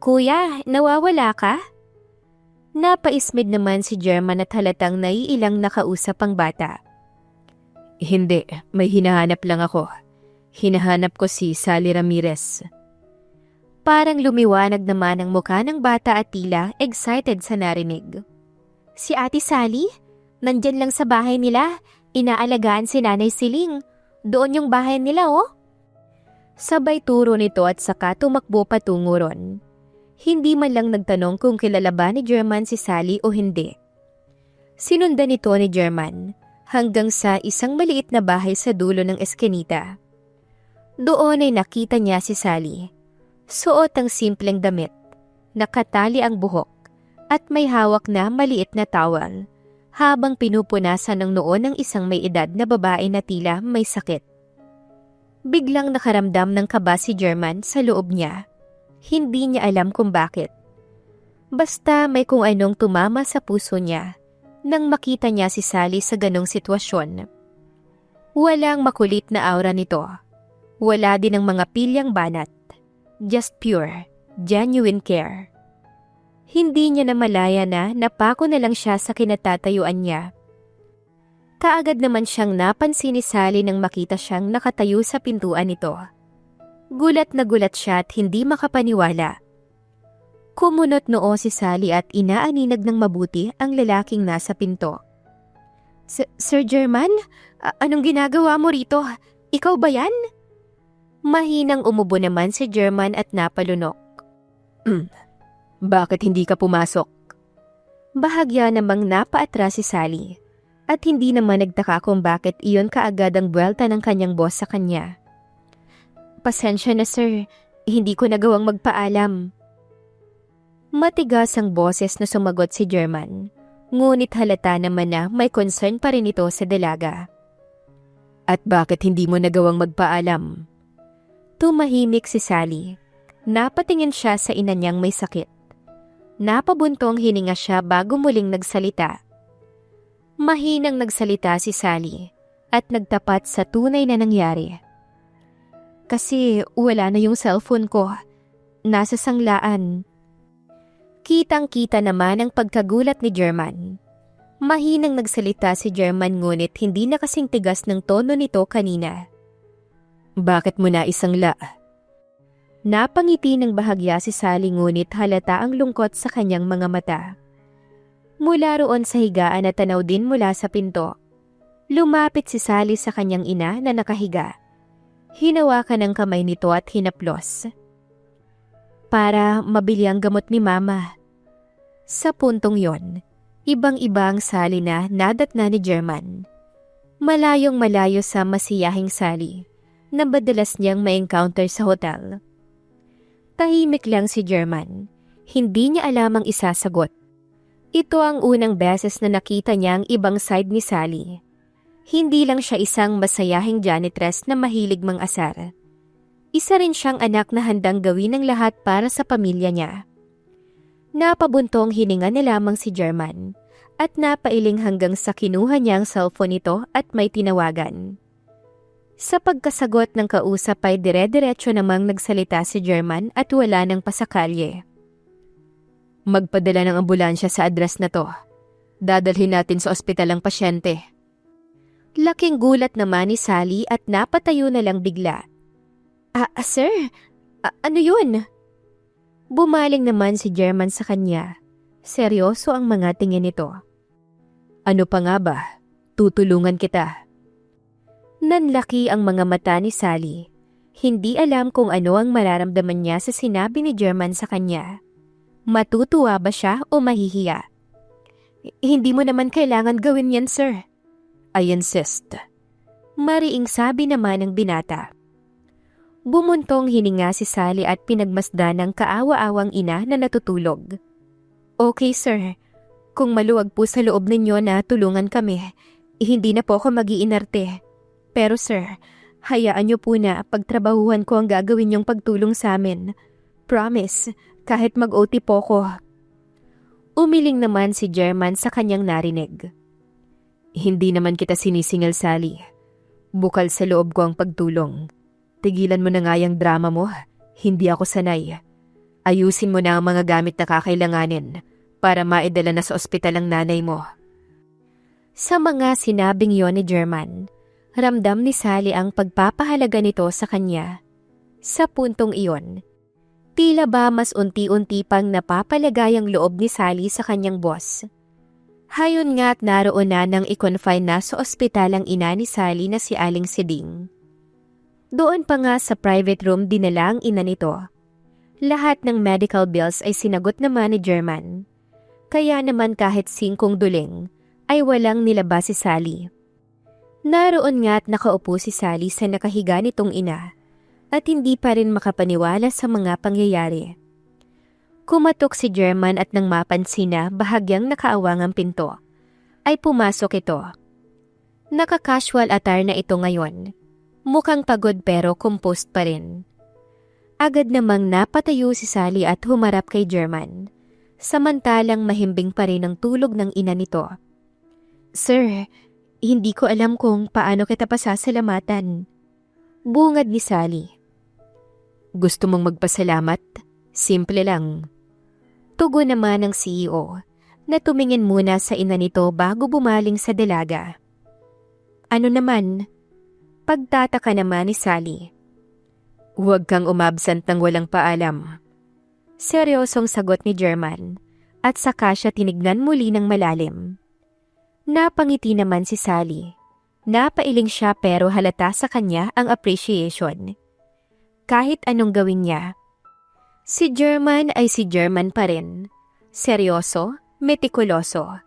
Kuya, nawawala ka? Napaismid naman si German at halatang naiilang nakausap ang bata. Hindi, may hinahanap lang ako. Hinahanap ko si Sally Ramirez. Parang lumiwanag naman ang mukha ng bata at tila excited sa narinig. Si Ate Sally? Nandyan lang sa bahay nila. Inaalagaan si Nanay Siling. Doon yung bahay nila, oh. Sabay turo nito at saka tumakbo patungo ron. Hindi man lang nagtanong kung kilala ba ni German si Sally o hindi. Sinundan nito ni German hanggang sa isang maliit na bahay sa dulo ng eskinita. Doon ay nakita niya si Sally. Suot ang simpleng damit, nakatali ang buhok at may hawak na maliit na towel habang pinupunasan ng noo ng isang may edad na babae na tila may sakit. Biglang nakaramdam ng kaba si German sa loob niya. Hindi niya alam kung bakit. Basta may kung anong tumama sa puso niya nang makita niya si Sally sa ganong sitwasyon. Walang makulit na aura nito. Wala din ang mga pilyang banat. Just pure, genuine care. Hindi niya namalaya na napako na lang siya sa kinatatayuan niya. Kaagad naman siyang napansin ni Sally nang makita siyang nakatayo sa pintuan nito. Gulat na gulat siya at hindi makapaniwala. Kumunot noo si Sally at inaaninag ng mabuti ang lalaking nasa pinto. Sir German, anong ginagawa mo rito? Ikaw ba yan? Mahinang umubo naman si German at napalunok. Bakit hindi ka pumasok? Bahagya namang napaatras si Sally at hindi naman nagtaka kung bakit iyon kaagad ang buwelta ng kanyang boss sa kanya. Pasensya na sir, hindi ko nagawang magpaalam. Matigas ang boses na sumagot si German, ngunit halata naman na may concern pa rin ito sa dalaga. At bakit hindi mo nagawang magpaalam? Tumahimik si Sally. Napatingin siya sa ina niyang may sakit. Napabuntong hininga siya bago muling nagsalita. Mahinang nagsalita si Sally at nagtapat sa tunay na nangyari. Kasi wala na yung cellphone ko. Nasa sanglaan. Kitang-kita naman ang pagkagulat ni German. Mahinang nagsalita si German ngunit hindi na kasing tigas ng tono nito kanina. Bakit mo na isangla? Napangiti ng bahagya si Sally ngunit halata ang lungkot sa kanyang mga mata. Mula roon sa higaan at tanaw din mula sa pinto. Lumapit si Sally sa kanyang ina na nakahiga. Hinawakan ang kamay nito at hinaplos. Para mabili ang gamot ni Mama. Sa puntong yon, ibang-iba ang Sally na nadatna ni German. Malayong malayo sa masiyahing Sally na madalas niyang ma-encounter sa hotel. Tahimik lang si German. Hindi niya alam ang isasagot. Ito ang unang beses na nakita niya ang ibang side ni Sally. Hindi lang siya isang masayahing janitress na mahilig mang-asar. Isa rin siyang anak na handang gawin ang lahat para sa pamilya niya. Napabuntong hininga na lamang si German at napailing hanggang sa kinuha niya ang cellphone nito at may tinawagan. Sa pagkasagot ng kausap ay dire-diretso namang nagsalita si German at wala ng pasakalye. Magpadala ng ambulansya sa address na to. Dadalhin natin sa ospital ang pasyente. Laking gulat naman ni Sally at napatayo na lang bigla. Sir? Ano yun? Bumaling naman si German sa kanya. Seryoso ang mga tingin nito. Ano pa nga ba? Tutulungan kita. Nanlaki ang mga mata ni Sally. Hindi alam kung ano ang mararamdaman niya sa sinabi ni German sa kanya. Matutuwa ba siya o mahihiya? Hindi mo naman kailangan gawin yan, sir. I insist. Mariing sabi naman ng binata. Bumuntong hininga si Sally at pinagmasdan ng kaawa-awang ina na natutulog. Okay, sir. Kung maluwag po sa loob ninyo na tulungan kami, hindi na po ako mag-iinarte. Pero sir, hayaan niyo po na pagtrabahuhan ko ang gagawin niyong pagtulong sa amin. Promise, kahit mag-OT po ko. Umiling naman si German sa kanyang narinig. Hindi naman kita sinisingil, Sally. Bukal sa loob ko ang pagtulong. Tigilan mo na nga yung drama mo. Hindi ako sanay. Ayusin mo na ang mga gamit na kakailanganin para maidala na sa ospital ang nanay mo. Sa mga sinabing yon ni German, ramdam ni Sally ang pagpapahalaga nito sa kanya. Sa puntong iyon, tila ba mas unti-unti pang napapalagay ang loob ni Sally sa kanyang boss. Hayon nga't naroon na nang i-confine na sa ospital ang ina ni Sally na si Aling Siding. Doon pa nga sa private room dinala ang ina nito. Lahat ng medical bills ay sinagot naman ni German. Kaya naman kahit 5 duling, ay walang nilabas si Sally. Naroon nga't nakaupo si Sally sa nakahiga nitong ina at hindi pa rin makapaniwala sa mga pangyayari. Kumatok si German at nang mapansin na bahagyang nakaawang ang pinto, ay pumasok ito. Naka-casual attire na ito ngayon. Mukhang pagod pero composed pa rin. Agad namang napatayo si Sally at humarap kay German, samantalang mahimbing pa rin ang tulog ng ina nito. "Sir, hindi ko alam kung paano kita pasasalamatan." Bungad ni Sally. "Gusto mong magpasalamat? Simple lang." Tugon naman ng CEO na tumingin muna sa ina nito bago bumaling sa dalaga. "Ano naman?" Pagtataka naman ni Sally. "Huwag kang umabsent ng walang paalam." Seryosong sagot ni German at saka siya tinignan muli ng malalim. Napangiti naman si Sally. Napailing siya pero halata sa kanya ang appreciation. Kahit anong gawin niya, si German ay si German pa rin. Seryoso, metikuloso.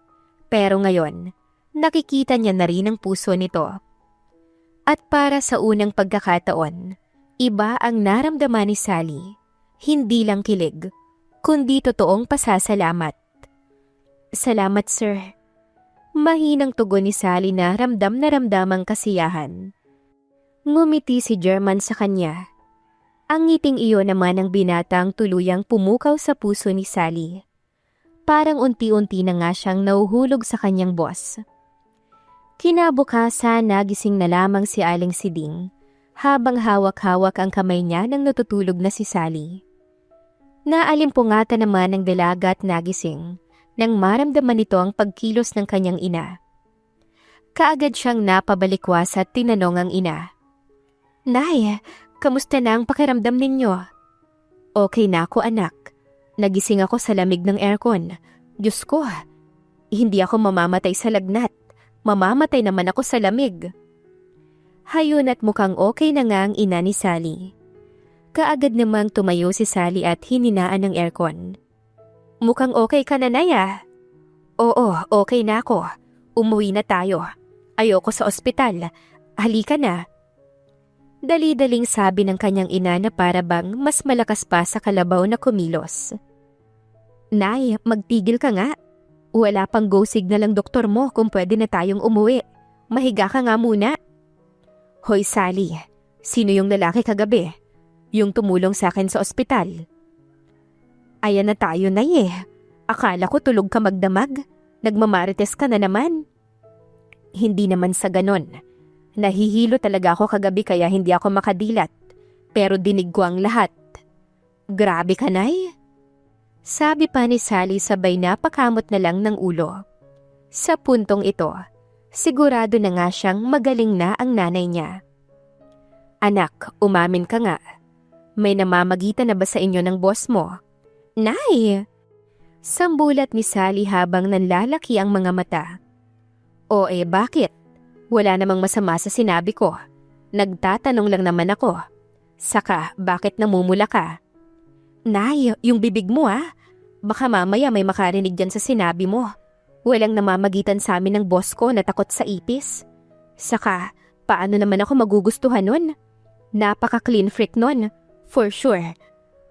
Pero ngayon, nakikita niya na rin ang puso nito. At para sa unang pagkakataon, iba ang naramdaman ni Sally. Hindi lang kilig, kundi totoong pasasalamat. "Salamat, sir." Mahinang tugon ni Sally na ramdam ang kasiyahan. Ngumiti si German sa kanya. Ang ngiting iyon naman ang binatang tuluyang pumukaw sa puso ni Sally. Parang unti-unti na nga siyang nauhulog sa kanyang boss. Kinabukasan, nagising na lamang si Aling Siding habang hawak-hawak ang kamay niya nang natutulog na si Sally. Naalimpungatan naman ng dalaga at nagising nang maramdaman nito ang pagkilos ng kanyang ina. Kaagad siyang napabalikwas at tinanong ang ina. "Nay, kamusta na ang pakiramdam ninyo?" "Okay na ako, anak. Nagising ako sa lamig ng aircon. Diyos ko, hindi ako mamamatay sa lagnat. Mamamatay naman ako sa lamig." Hayun at mukhang okay na nga ang ina ni Sally. Kaagad namang tumayo si Sally at hininaan ng aircon. "Mukhang okay ka na, Naya." "Oo, okay na ako. Umuwi na tayo. Ayoko sa ospital. Halika na." Dali-daling sabi ng kanyang ina na para bang mas malakas pa sa kalabaw na kumilos. "Nay, magtigil ka nga. Wala pang go signal ang doktor mo kung pwede na tayong umuwi. Mahiga ka nga muna." "Hoy Sally, sino yung lalaki kagabi? Yung tumulong sa akin sa ospital?" "Ayan na tayo, Nay. Akala ko tulog ka magdamag. Nagmamarites ka na naman." "Hindi naman sa ganon. Nahihilo talaga ako kagabi kaya hindi ako makadilat. Pero dinig ko ang lahat." "Grabe ka, Nay." Sabi pa ni Sally sabay napakamot na lang ng ulo. Sa puntong ito, sigurado na nga siyang magaling na ang nanay niya. "Anak, umamin ka nga. May namamagitan na ba sa inyo ng boss mo?" "Nay!" Sambulat ni Sally habang nanlalaki ang mga mata. "O bakit? Wala namang masama sa sinabi ko. Nagtatanong lang naman ako. Saka, bakit namumula ka?" "Nay, yung bibig mo Baka mamaya may makarinig dyan sa sinabi mo. Walang namamagitan sa amin ng boss ko na takot sa ipis. Saka, paano naman ako magugustuhan nun? Napaka-clean freak nun, for sure.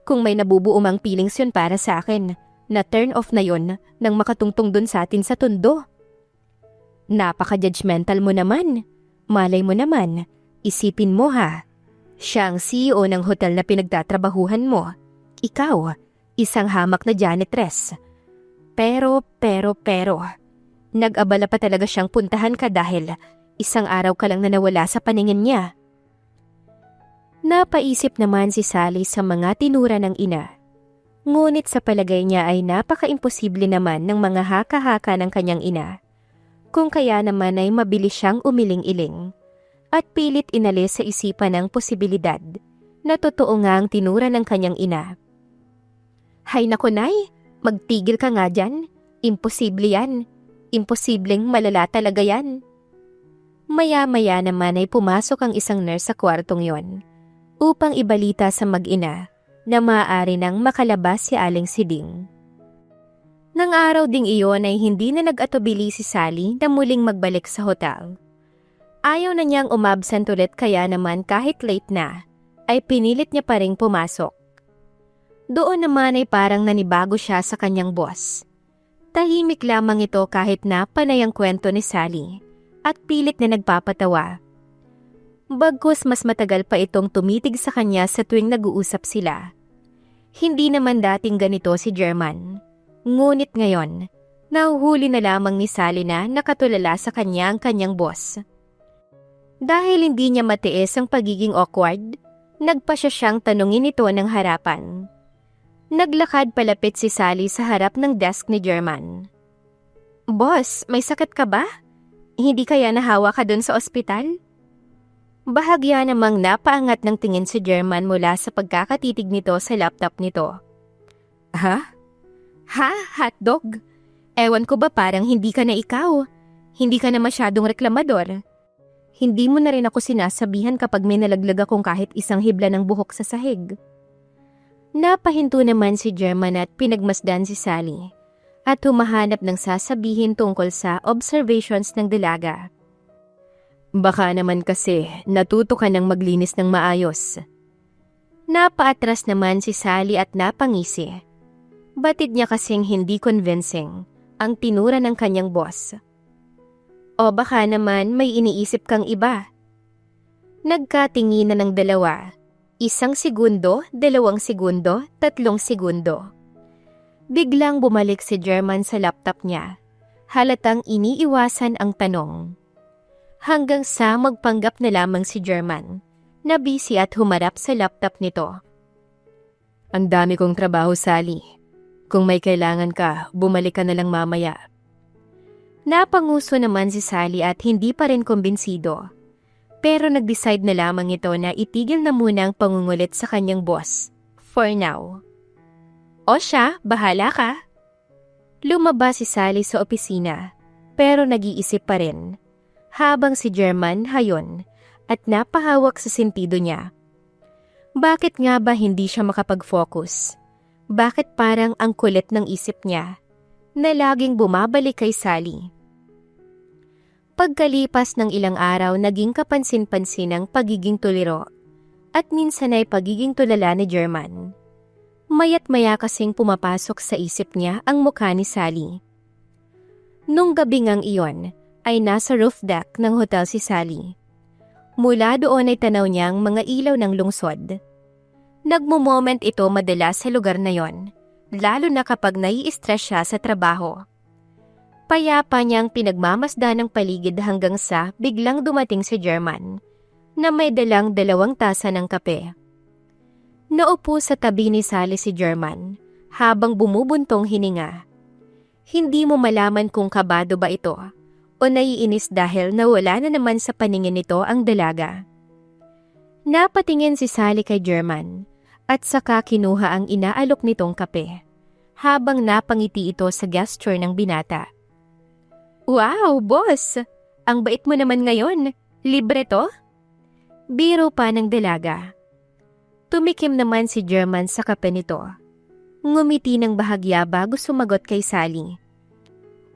Kung may nabubuo mang feelings yun para sa akin, na turn off na yun nang makatungtong dun sa atin sa tundo." "Napaka-judgmental mo naman. Malay mo naman, isipin mo siya ang CEO ng hotel na pinagtatrabahuhan mo. Ikaw, isang hamak na janitress. Pero, nag-abala pa talaga siyang puntahan ka dahil isang araw ka lang na nawala sa paningin niya." Napaisip naman si Sally sa mga tinura ng ina. Ngunit sa palagay niya ay napaka-imposible naman ng mga haka-haka ng kanyang ina. Kung kaya naman ay mabilis siyang umiling-iling at pilit inalis sa isipan ng posibilidad na totoo nga ang tinura ng kanyang ina. "Hay nako, Nay, magtigil ka nga dyan. Imposible yan. Imposibleng malala talaga yan." Maya-maya naman ay pumasok ang isang nurse sa kwartong yon upang ibalita sa mag-ina na maaari nang makalabas si Aling Siding. Nang araw ding iyon ay hindi na nag-atubili si Sally na muling magbalik sa hotel. Ayaw na niyang umabsent ulit kaya naman kahit late na, ay pinilit niya pa ring pumasok. Doon naman ay parang nanibago siya sa kanyang boss. Tahimik lamang ito kahit na panay ang kwento ni Sally at pilit na nagpapatawa. Bagkus mas matagal pa itong tumitig sa kanya sa tuwing nag-uusap sila. Hindi naman dating ganito si German. Ngunit ngayon, nahuhuli na lamang ni Sally na nakatulala sa kanya ang kanyang boss. Dahil hindi niya matiis ang pagiging awkward, nagpasya siyang tanungin ito ng harapan. Naglakad palapit si Sally sa harap ng desk ni German. "Boss, may sakit ka ba? Hindi kaya nahawa ka dun sa ospital?" Bahagya namang napaangat ng tingin si German mula sa pagkakatitig nito sa laptop nito. "Ha? Ha? Hotdog? Ewan ko ba parang hindi ka na ikaw? Hindi ka na masyadong reklamador. Hindi mo na rin ako sinasabihan kapag may nalaglag akong kahit isang hibla ng buhok sa sahig." Napahinto naman si German at pinagmasdan si Sally at humahanap ng sasabihin tungkol sa observations ng dalaga. Baka naman kasi natuto ka ng maglinis ng maayos. Napaatras naman si Sally at napangisi. Batid niya kasing hindi convincing ang tinura ng kanyang boss. O baka naman may iniisip kang iba. Nagkatinginan ng dalawa. 1 segundo, 2 segundo, 3 segundo. Biglang bumalik si German sa laptop niya. Halatang iniiwasan ang tanong. Hanggang sa magpanggap na lamang si German na busy at humarap sa laptop nito. Ang dami kong trabaho, Sally. Kung may kailangan ka, bumalik ka na lang mamaya. Napanguso naman si Sally at hindi pa rin kumbinsido. Pero nag-decide na lamang ito na itigil na muna ang pangungulit sa kanyang boss. For now. O siya, bahala ka. Lumabas si Sally sa opisina, pero nag-iisip pa rin. Habang si German hayon at napahawak sa sentido niya. Bakit nga ba hindi siya makapag-focus? Bakit parang ang kulit ng isip niya na laging bumabalik kay Sally? Pagkalipas ng ilang araw, naging kapansin-pansin ang pagiging tuliro at minsan ay pagiging tulala ni German. Maya't maya kasing pumapasok sa isip niya ang mukha ni Sally. Nung gabing ang iyon, ay nasa roof deck ng hotel si Sally. Mula doon ay tanaw niya ang mga ilaw ng lungsod. Nagmo-moment ito madalas sa lugar na yon, lalo na kapag nai-stress siya sa trabaho. Payapa niyang pinagmamasdan ng paligid hanggang sa biglang dumating si German, na may dalang 2 tasa ng kape. Naupo sa tabi ni Sally si German, habang bumubuntong hininga. Hindi mo malaman kung kabado ba ito, o naiinis dahil nawala na naman sa paningin nito ang dalaga. Napatingin si Sally kay German at saka kinuha ang inaalok nitong kape habang napangiti ito sa gesture ng binata. "Wow, boss! Ang bait mo naman ngayon. Libre to?" Biro pa ng dalaga. Tumikim naman si German sa kape nito. Ngumiti ng bahagya bago sumagot kay Sally.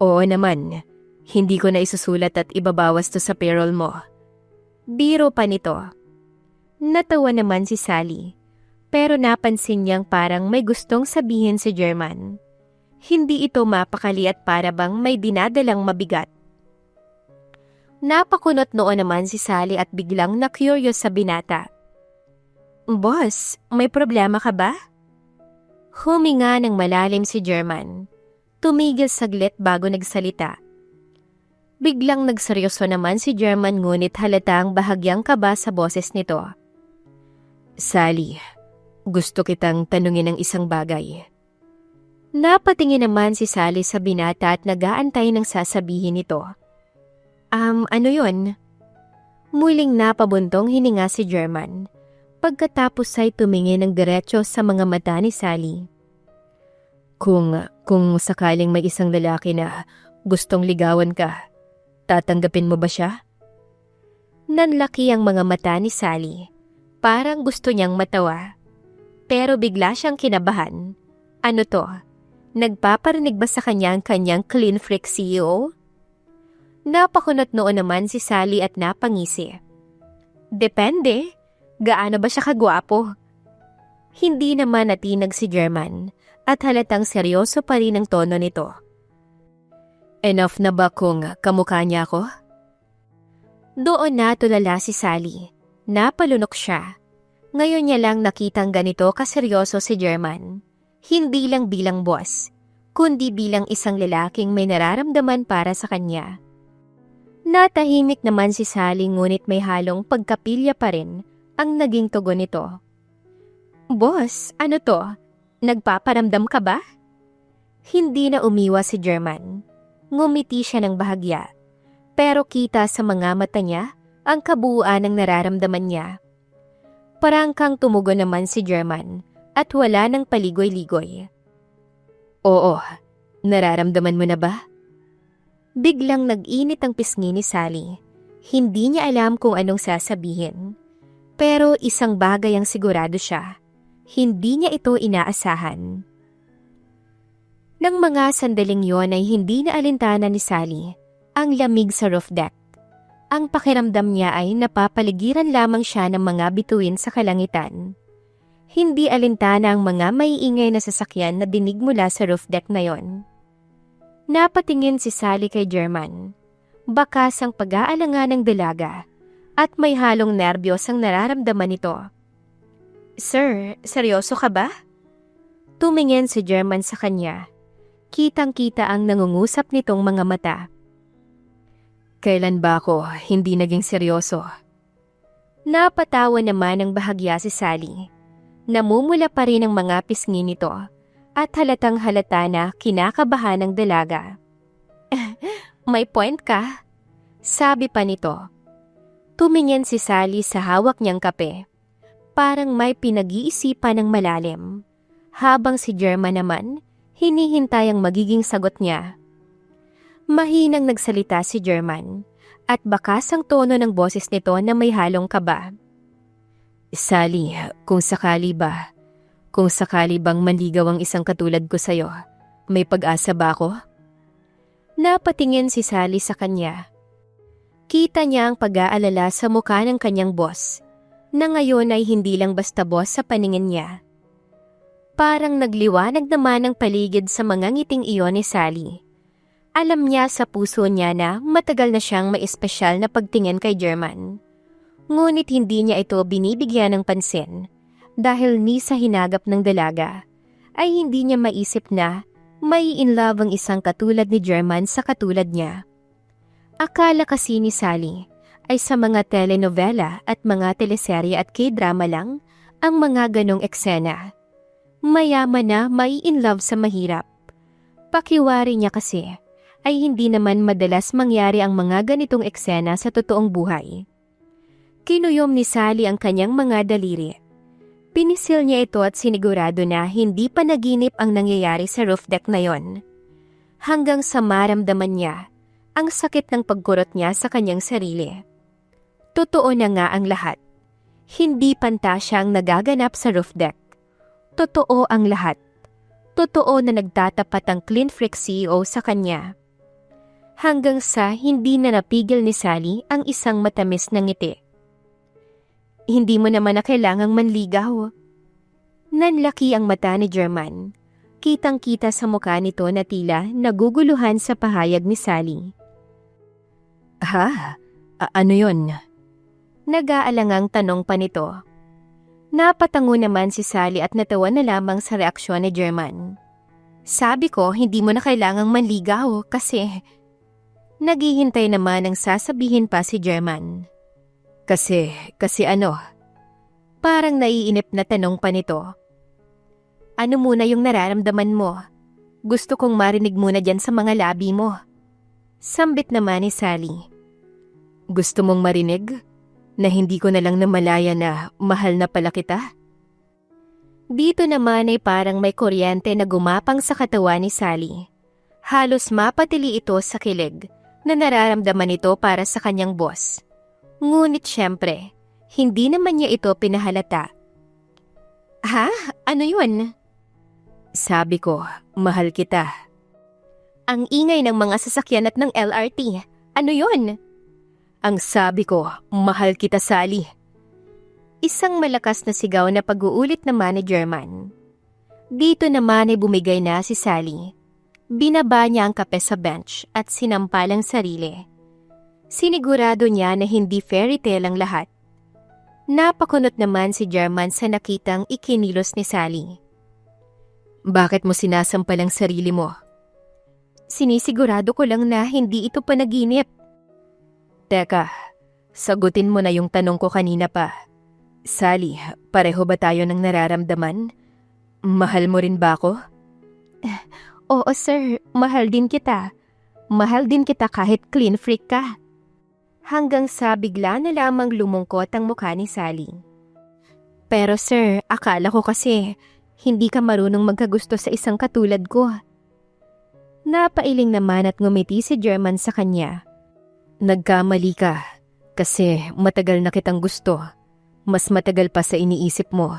"Oo naman. Hindi ko na isusulat at ibabawas to sa payroll mo." Biro pa nito. Natawa naman si Sally, pero napansin niyang parang may gustong sabihin si German. Hindi ito mapakali at para bang may dinadalang mabigat. Napakunot noon naman si Sally at biglang na-curious sa binata. "Boss, may problema ka ba?" Huminga ng malalim si German. Tumigil saglit bago nagsalita. Biglang nagseryoso naman si German ngunit halatang bahagyang kaba sa boses nito. "Sally, gusto kitang tanungin ng isang bagay." Napatingin naman si Sally sa binata at nag-aantay ng sasabihin nito. Ano yun?" Muling napabuntong hininga si German. Pagkatapos ay tumingin ng diretso sa mga mata ni Sally. Kung sakaling may isang lalaki na gustong ligawan ka, tatanggapin mo ba siya?" Nanlaki ang mga mata ni Sally. Parang gusto niyang matawa. Pero bigla siyang kinabahan. Ano to? Nagpaparinig ba sa kanya ang kanyang clean freak CEO? Napakunot noon naman si Sally at napangisi. "Depende. Gaano ba siya kagwapo?" Hindi naman natinag si German at halatang seryoso pa rin ang tono nito. "Enough na ba kung kamukha niya ako?" Doon natulala si Sally. Napalunok siya. Ngayon niya lang nakitang ganito kaseryoso si German. Hindi lang bilang boss, kundi bilang isang lalaking may nararamdaman para sa kanya. Natahimik naman si Sally ngunit may halong pagkapilya pa rin ang naging tugon nito. Boss, ano to? Nagpaparamdam ka ba? Hindi na umiwas si German. Ngumiti siya ng bahagya. Pero kita sa mga mata niya ang kabuuan ng nararamdaman niya. Parang kang tumugon naman si German at wala ng paligoy-ligoy. Oo, nararamdaman mo na ba? Biglang nag-init ang pisngi ni Sally. Hindi niya alam kung anong sasabihin. Pero isang bagay ang sigurado siya. Hindi niya ito inaasahan. Nang mga sandaling yon ay hindi na alintana ni Sally ang lamig sa roof deck. Ang pakiramdam niya ay napapaligiran lamang siya ng mga bituin sa kalangitan. Hindi alintana ang mga maiingay na sasakyan na dinig mula sa roof deck na yon. Napatingin si Sally kay German. Bakas ang pag-aalanga ng dalaga at may halong nerbiyos ang nararamdaman nito. Sir, seryoso ka ba? Tumingin si German sa kanya. Kitang-kita ang nangungusap nitong mga mata. Kailan ba ako hindi naging seryoso? Napatawa naman ng bahagya si Sally. Namumula pa rin ang mga pisngi nito at halatang halata na kinakabahan ng dalaga. May point ka? Sabi pa nito. Tumingin si Sally sa hawak niyang kape. Parang may pinag-iisipan ng malalim. Habang si German naman, hinihintay ang magiging sagot niya. Mahinang nagsalita si German at bakas ang tono ng boses nito na may halong kaba. Sally, kung sakali bang manligaw ang isang katulad ko sa'yo, may pag-asa ba ako? Napatingin si Sally sa kanya. Kita niya ang pag-aalala sa mukha ng kanyang boss, na ngayon ay hindi lang basta boss sa paningin niya. Parang nagliwanag naman ang paligid sa mga ngiting iyon ni Sally. Alam niya sa puso niya na matagal na siyang may espesyal na pagtingin kay German. Ngunit hindi niya ito binibigyan ng pansin dahil ni sa hinagap ng dalaga ay hindi niya maisip na may in love ang isang katulad ni German sa katulad niya. Akala kasi ni Sally ay sa mga telenovela at mga teleserye at K-drama lang ang mga ganong eksena. Mayaman na may in love sa mahirap. Pakiwari niya kasi ay hindi naman madalas mangyari ang mga ganitong eksena sa totoong buhay. Kinuyom ni Sally ang kanyang mga daliri. Pinisil niya ito at sinigurado na hindi pa naginip ang nangyayari sa roof deck na yon. Hanggang sa maramdaman niya ang sakit ng pagkurot niya sa kanyang sarili. Totoo na nga ang lahat. Hindi pantasya ang nagaganap sa roof deck. Totoo ang lahat. Totoo na nagtatapat ang Clean Freak CEO sa kanya. Hanggang sa hindi na napigil ni Sally ang isang matamis na ngiti. Hindi mo naman na kailangang manligaw. Nanlaki ang mata ni German. Kitang-kita sa mukha nito na tila naguguluhan sa pahayag ni Sally. Ha? Ano yon? Nag-aalangang tanong pa nito. Napatango naman si Sally at natawa na lamang sa reaksyon ni German. Sabi ko hindi mo na kailangang manligaw kasi... Naghihintay naman ang sasabihin pa si German. Kasi ano? Parang naiinip na tanong pa nito. Ano muna yung nararamdaman mo? Gusto kong marinig muna dyan sa mga labi mo. Sambit naman ni Sally. Gusto mong marinig? Na hindi ko na lang namalaya na mahal na pala kita? Dito naman ay parang may kuryente na gumapang sa katawan ni Sally. Halos mapatili ito sa kilig na nararamdaman ito para sa kanyang boss. Ngunit syempre, hindi naman niya ito pinahalata. Ha? Ano yun? Sabi ko, mahal kita. Ang ingay ng mga sasakyan at ng LRT. Ano yun? Ang sabi ko, mahal kita, Sally. Isang malakas na sigaw na pag-uulit naman ni German. Dito naman ay bumigay na si Sally. Binaba niya ang kape sa bench at sinampal ang sarili. Sinigurado niya na hindi fairy tale ang lahat. Napakunot naman si German sa nakitang ikinilos ni Sally. Bakit mo sinasampal ang sarili mo? Sinisigurado ko lang na hindi ito panaginip. Teka, sagutin mo na yung tanong ko kanina pa. Sally, pareho ba tayo ng nararamdaman? Mahal mo rin ba ako? Oo sir, mahal din kita. Mahal din kita kahit clean freak ka. Hanggang sa bigla na lamang lumungkot ang mukha ni Sally. Pero sir, akala ko kasi hindi ka marunong magkagusto sa isang katulad ko. Napailing naman at ngumiti si German sa kanya. Nagkamali ka kasi matagal na kitang gusto. Mas matagal pa sa iniisip mo.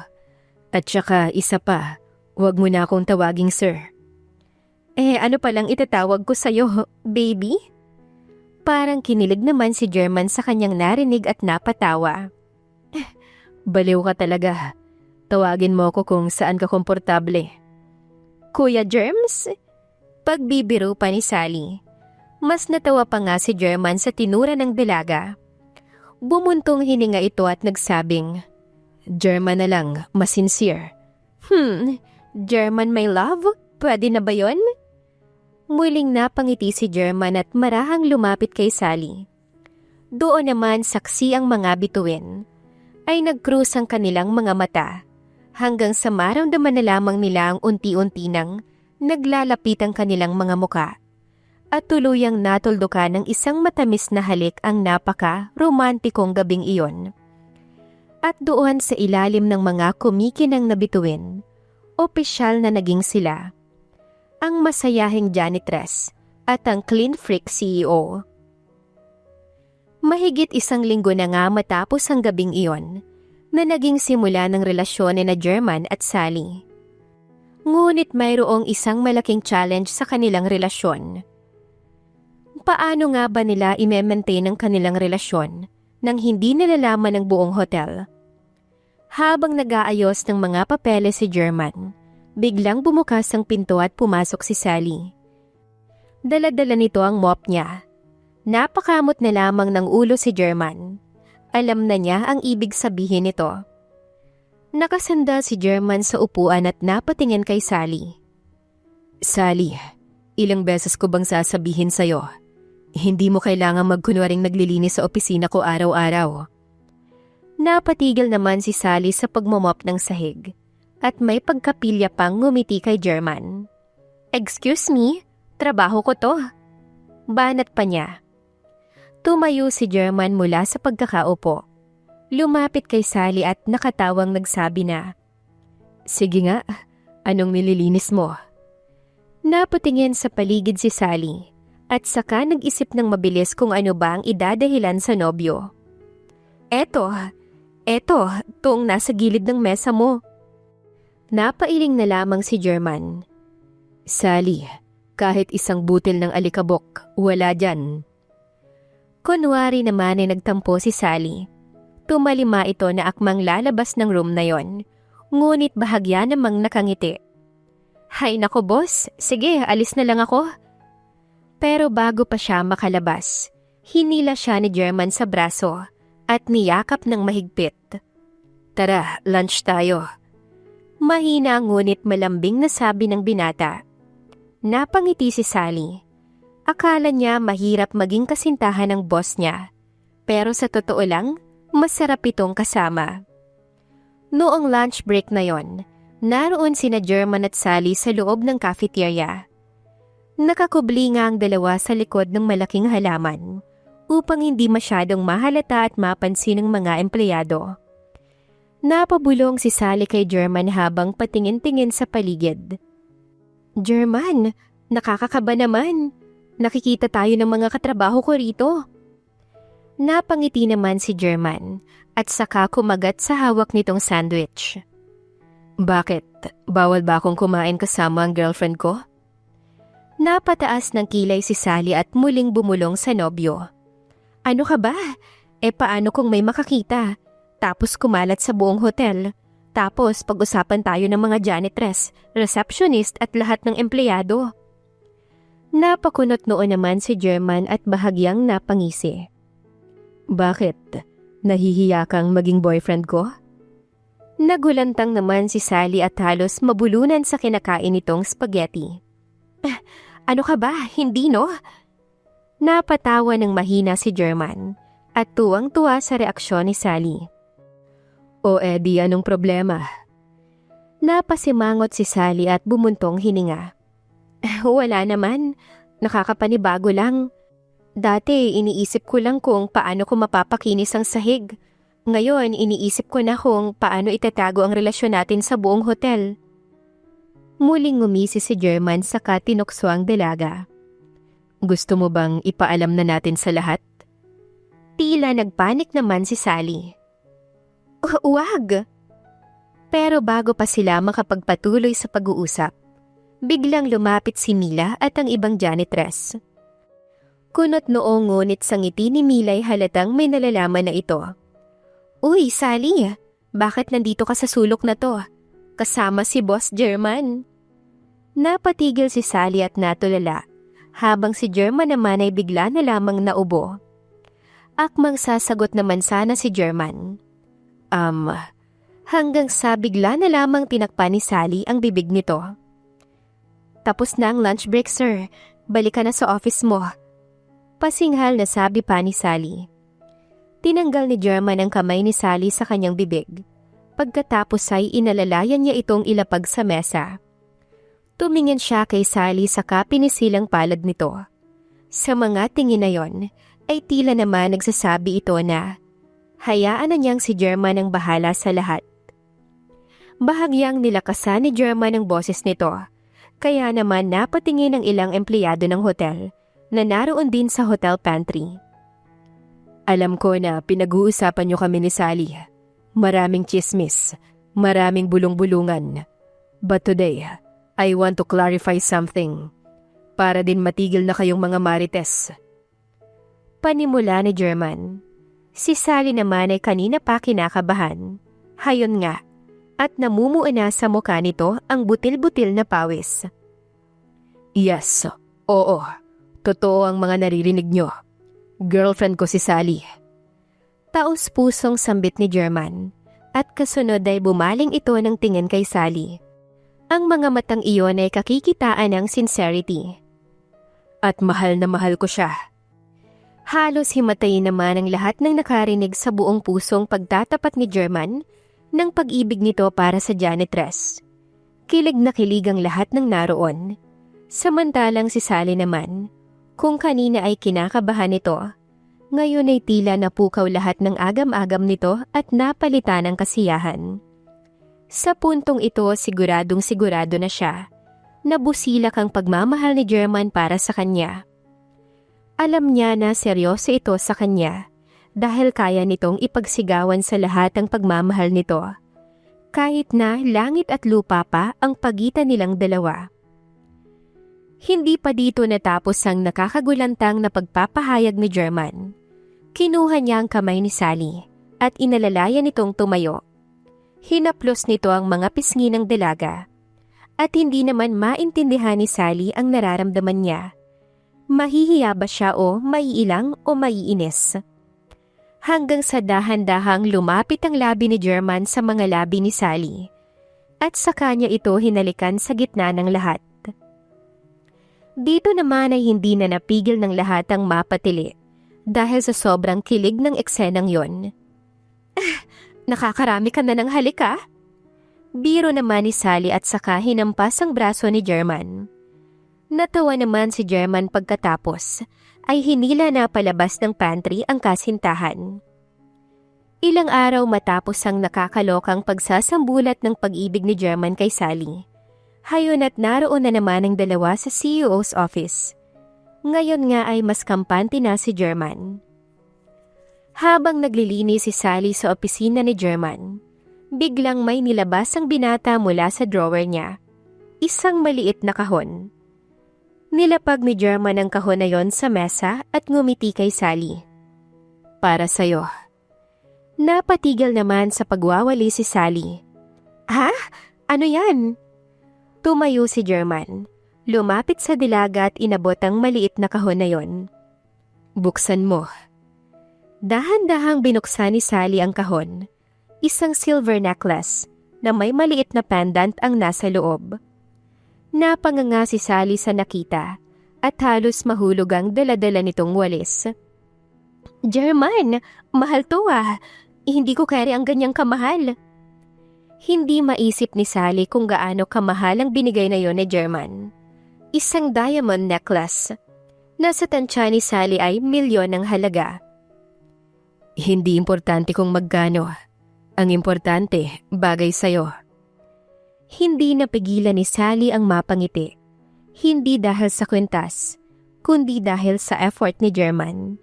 At saka isa pa, huwag mo na akong tawaging sir. Ano palang itatawag ko sa'yo, baby? Parang kinilig naman si German sa kanyang narinig at napatawa. Baliw ka talaga. Tawagin mo ako kung saan ka komportable. Kuya Germs? Pagbibiro pa ni Sally. Mas natawa pa nga si German sa tinura ng dalaga. Bumuntong hininga ito at nagsabing, German na lang, mas sincere. German my love? Pwede na ba yon? Muling napangiti si German at marahang lumapit kay Sally. Doon naman saksi ang mga bituin. Ay nag-cruise ang kanilang mga mata hanggang sa maramdaman na lamang nila ang unti-unti nang naglalapit ang kanilang mga muka at tuluyang natuldukan ng isang matamis na halik ang napaka-romantikong gabing iyon. At doon sa ilalim ng mga kumikinang na bituin, opisyal na naging sila. Ang masayahing janitress at ang clean freak CEO. Mahigit isang linggo na nga matapos ang gabing iyon na naging simula ng relasyon ni na German at Sally. Ngunit mayroong isang malaking challenge sa kanilang relasyon. Paano nga ba nila i-maintain ang kanilang relasyon nang hindi nalalaman ng buong hotel? Habang nag-aayos ng mga papeles si German, biglang bumukas ang pinto at pumasok si Sally. Dala-dala nito ang mop niya. Napakamot na lamang ng ulo si German. Alam na niya ang ibig sabihin nito. Nakasandal si German sa upuan at napatingin kay Sally. Sally, ilang beses ko bang sasabihin sa'yo? Hindi mo kailangan magkunwaring naglilinis sa opisina ko araw-araw. Napatigil naman si Sally sa pagmomop ng sahig at may pagkapilya pang ngumiti kay German. Excuse me, trabaho ko to. Banat pa niya. Tumayo si German mula sa pagkakaupo. Lumapit kay Sally at nakatawang nagsabi na, Sige nga, anong nililinis mo? Napatingin sa paligid si Sally at saka nag-isip ng mabilis kung ano ba ang idadahilan sa nobyo. Eto, tong nasa gilid ng mesa mo. Napailing na lamang si German. Sally, kahit isang butil ng alikabok, wala dyan. Kunwari naman ay nagtampo si Sally. Tumalima ito na akmang lalabas ng room na yon, ngunit bahagya namang nakangiti. Hay nako boss, sige alis na lang ako. Pero bago pa siya makalabas, hinila siya ni German sa braso at niyakap ng mahigpit. Tara, lunch tayo. Mahina ngunit malambing na sabi ng binata. Napangiti si Sally. Akala niya mahirap maging kasintahan ng boss niya. Pero sa totoo lang, masarap itong kasama. Noong lunch break na yon, naroon sina German at Sally sa loob ng cafeteria. Nakakubli nga ang dalawa sa likod ng malaking halaman upang hindi masyadong mahalata at mapansin ng mga empleyado. Napabulong si Sally kay German habang patingin-tingin sa paligid. German, nakakakaba naman. Nakikita tayo ng mga katrabaho ko rito. Napangiti naman si German at saka kumagat sa hawak nitong sandwich. Bakit? Bawal ba akong kumain kasama ang girlfriend ko? Napataas ng kilay si Sally at muling bumulong sa nobyo. Ano ka ba? Paano kung may makakita? Tapos kumalat sa buong hotel. Tapos pag-usapan tayo ng mga janitress, receptionist at lahat ng empleyado. Napakunot noon naman si German at bahagyang napangisi. Bakit? Nahihiya kang maging boyfriend ko? Nagulantang naman si Sally at halos mabulunan sa kinakain nitong spaghetti. Ano ka ba? Hindi no? Napatawa ng mahina si German at tuwang-tuwa sa reaksyon ni Sally. O Eddie, anong problema? Napasimangot si Sally at bumuntong hininga. Wala naman. Nakakapanibago lang. Dati iniisip ko lang kung paano ko mapapakinis ang sahig. Ngayon iniisip ko na kung paano itatago ang relasyon natin sa buong hotel. Muling ngumisi si German saka tinukso ang dalaga. Gusto mo bang ipaalam na natin sa lahat? Tila nagpanik naman si Sally. Huwag! Pero bago pa sila makapagpatuloy sa pag-uusap, biglang lumapit si Mila at ang ibang janitress. Kunot noo ngunit sa ngiti ni Mila'y halatang may nalalaman na ito. Uy, Sally! Bakit nandito ka sa sulok na to? Kasama si Boss German. Napatigil si Sally at natulala, habang si German naman ay bigla na lamang naubo. Akmang sasagot naman sana si German. Hanggang sa bigla na lamang tinakpan ni Sally ang bibig nito. Tapos na ang lunch break, sir. Balik ka na sa office mo. Pasinghal na sabi pa ni Sally. Tinanggal ni German ang kamay ni Sally sa kanyang bibig. Pagkatapos ay inalalayan niya itong ilapag sa mesa. Tumingin siya kay Sally saka pinisilang palad nito. Sa mga tingin na yon, ay tila naman nagsasabi ito na hayaan na niyang si German ang bahala sa lahat. Bahagyang nilakasan ni German ang boses nito, kaya naman napatingin ang ilang empleyado ng hotel na naroon din sa hotel pantry. Alam ko na pinag-uusapan niyo kami ni Sally. Maraming chismis, maraming bulong-bulungan. But today, I want to clarify something para din matigil na kayong mga marites. Panimula ni German. Si Sally naman ay kanina pa kinakabahan. Hayon nga, at namumuo na sa mukha nito ang butil-butil na pawis. Yes, oo. Totoo ang mga naririnig nyo. Girlfriend ko si Sally. Taos-pusong sambit ni German, at kasunod ay bumaling ito ng tingin kay Sally. Ang mga matang iyon ay kakikitaan ng sincerity. At mahal na mahal ko siya. Halos himatayin naman ang lahat ng nakarinig sa buong pusong pagtatapat ni German ng pag-ibig nito para sa janitress. Kilig na kilig ang lahat ng naroon. Samantalang si Sally naman, kung kanina ay kinakabahan nito, ngayon ay tila napukaw lahat ng agam-agam nito at napalitan ng kasiyahan. Sa puntong ito siguradong sigurado na siya, nabusilak ang pagmamahal ni German para sa kanya. Alam niya na seryoso ito sa kanya dahil kaya nitong ipagsigawan sa lahat ang pagmamahal nito, kahit na langit at lupa pa ang pagitan nilang dalawa. Hindi pa dito natapos ang nakakagulantang na pagpapahayag ni German. Kinuha niya ang kamay ni Sally at inalalayan nitong tumayo. Hinaplos nito ang mga pisngi ng dalaga at hindi naman maintindihan ni Sally ang nararamdaman niya. Mahihiya ba siya o maiilang o maiinis? Hanggang sa dahan-dahang lumapit ang labi ni German sa mga labi ni Sally at sa kanya ito hinalikan sa gitna ng lahat. Dito naman ay hindi na napigil ng lahat ang mapatili dahil sa sobrang kilig ng eksenang yon. Nakakarami ka na ng halika? Biro naman ni Sally at saka hinampas ang braso ni German. Natawa naman si German pagkatapos ay hinila na palabas ng pantry ang kasintahan. Ilang araw matapos ang nakakalokang pagsasambulat ng pag-ibig ni German kay Sally, hayon at naroon na naman ang dalawa sa CEO's office. Ngayon nga ay mas kampante na si German. Habang naglilinis si Sally sa opisina ni German, biglang may nilabas ang binata mula sa drawer niya. Isang maliit na kahon. Nilapag ni German ang kahon na yon sa mesa at ngumiti kay Sally. Para sa'yo. Napatigil naman sa pagwawali si Sally. Ha? Ano yan? Tumayo si German. Lumapit sa dilaga at inabot ang maliit na kahon na yon. Buksan mo. Dahan-dahang binuksan ni Sally ang kahon. Isang silver necklace na may maliit na pendant ang nasa loob. Napanganga si Sally sa nakita at halos mahulog ang dala-dala nitong walis. German, mahal to ah. Hindi ko kaya ang ganyang kamahal. Hindi maisip ni Sally kung gaano kamahal ang binigay na yon ni German. Isang diamond necklace. Nasa tansya ni Sally ay milyon ng halaga. Hindi importante kung magkano. Ang importante, bagay sa'yo. Hindi napigilan ni Sally ang mapangiti. Hindi dahil sa kwintas, kundi dahil sa effort ni German.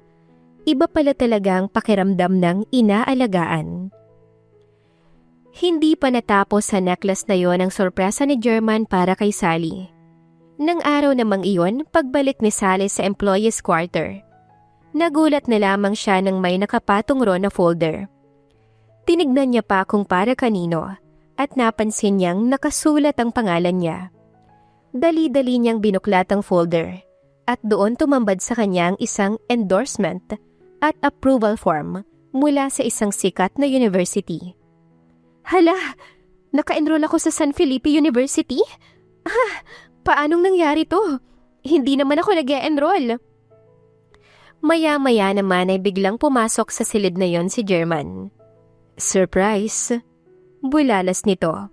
Iba pala talagang pakiramdam ng inaalagaan. Hindi pa natapos sa necklace na yon ang sorpresa ni German para kay Sally. Nang araw namang iyon, pagbalik ni Sally sa employees' quarter. Nagulat na lamang siya nang may nakapatong ron na folder. Tinignan niya pa kung para kanino at napansin niyang nakasulat ang pangalan niya. Dali-dali niyang binuklat ang folder at doon tumambad sa kanyang isang endorsement at approval form mula sa isang sikat na university. Hala, naka-enroll ako sa San Felipe University? Paanong nangyari to? Hindi naman ako nag-e-enroll. Maya-maya naman ay biglang pumasok sa silid na yon si German. Surprise! Bulalas nito.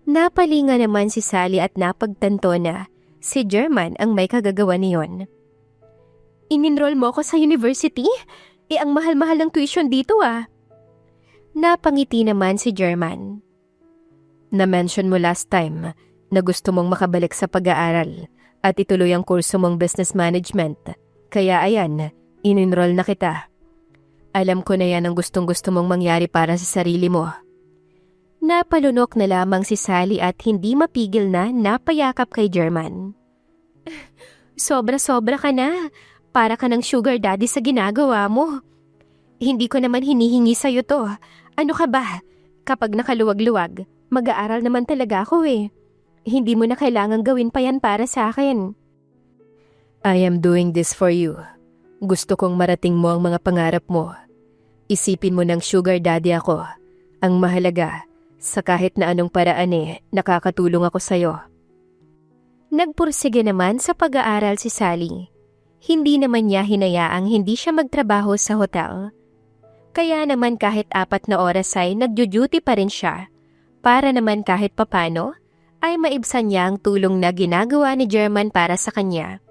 Napalinga naman si Sally at napagtanto na si German ang may kagagawa niyon. In-enroll mo ako sa university? Ang mahal-mahal ng tuition dito ah. Napangiti naman si German. Na-mention mo last time na gusto mong makabalik sa pag-aaral at ituloy ang kurso mong business management. Kaya ayan, in-enroll na kita. Alam ko na yan ang gustong-gusto mong mangyari para sa sarili mo. Napalunok na lamang si Sally at hindi mapigil na napayakap kay German. Sobra-sobra ka na. Para ka ng sugar daddy sa ginagawa mo. Hindi ko naman hinihingi sa'yo to. Ano ka ba? Kapag nakaluwag-luwag, mag-aaral naman talaga ako eh. Hindi mo na kailangang gawin pa yan para sa akin. I am doing this for you. Gusto kong marating mo ang mga pangarap mo. Isipin mo ng sugar daddy ako. Ang mahalaga, sa kahit na anong paraan nakakatulong ako sa'yo. Nagpursige naman sa pag-aaral si Sally. Hindi naman niya hinayaang hindi siya magtrabaho sa hotel. Kaya naman kahit 4 na oras ay nagjo-duty pa rin siya. Para naman kahit papano ay maibsan niya ang tulong na ginagawa ni German para sa kanya.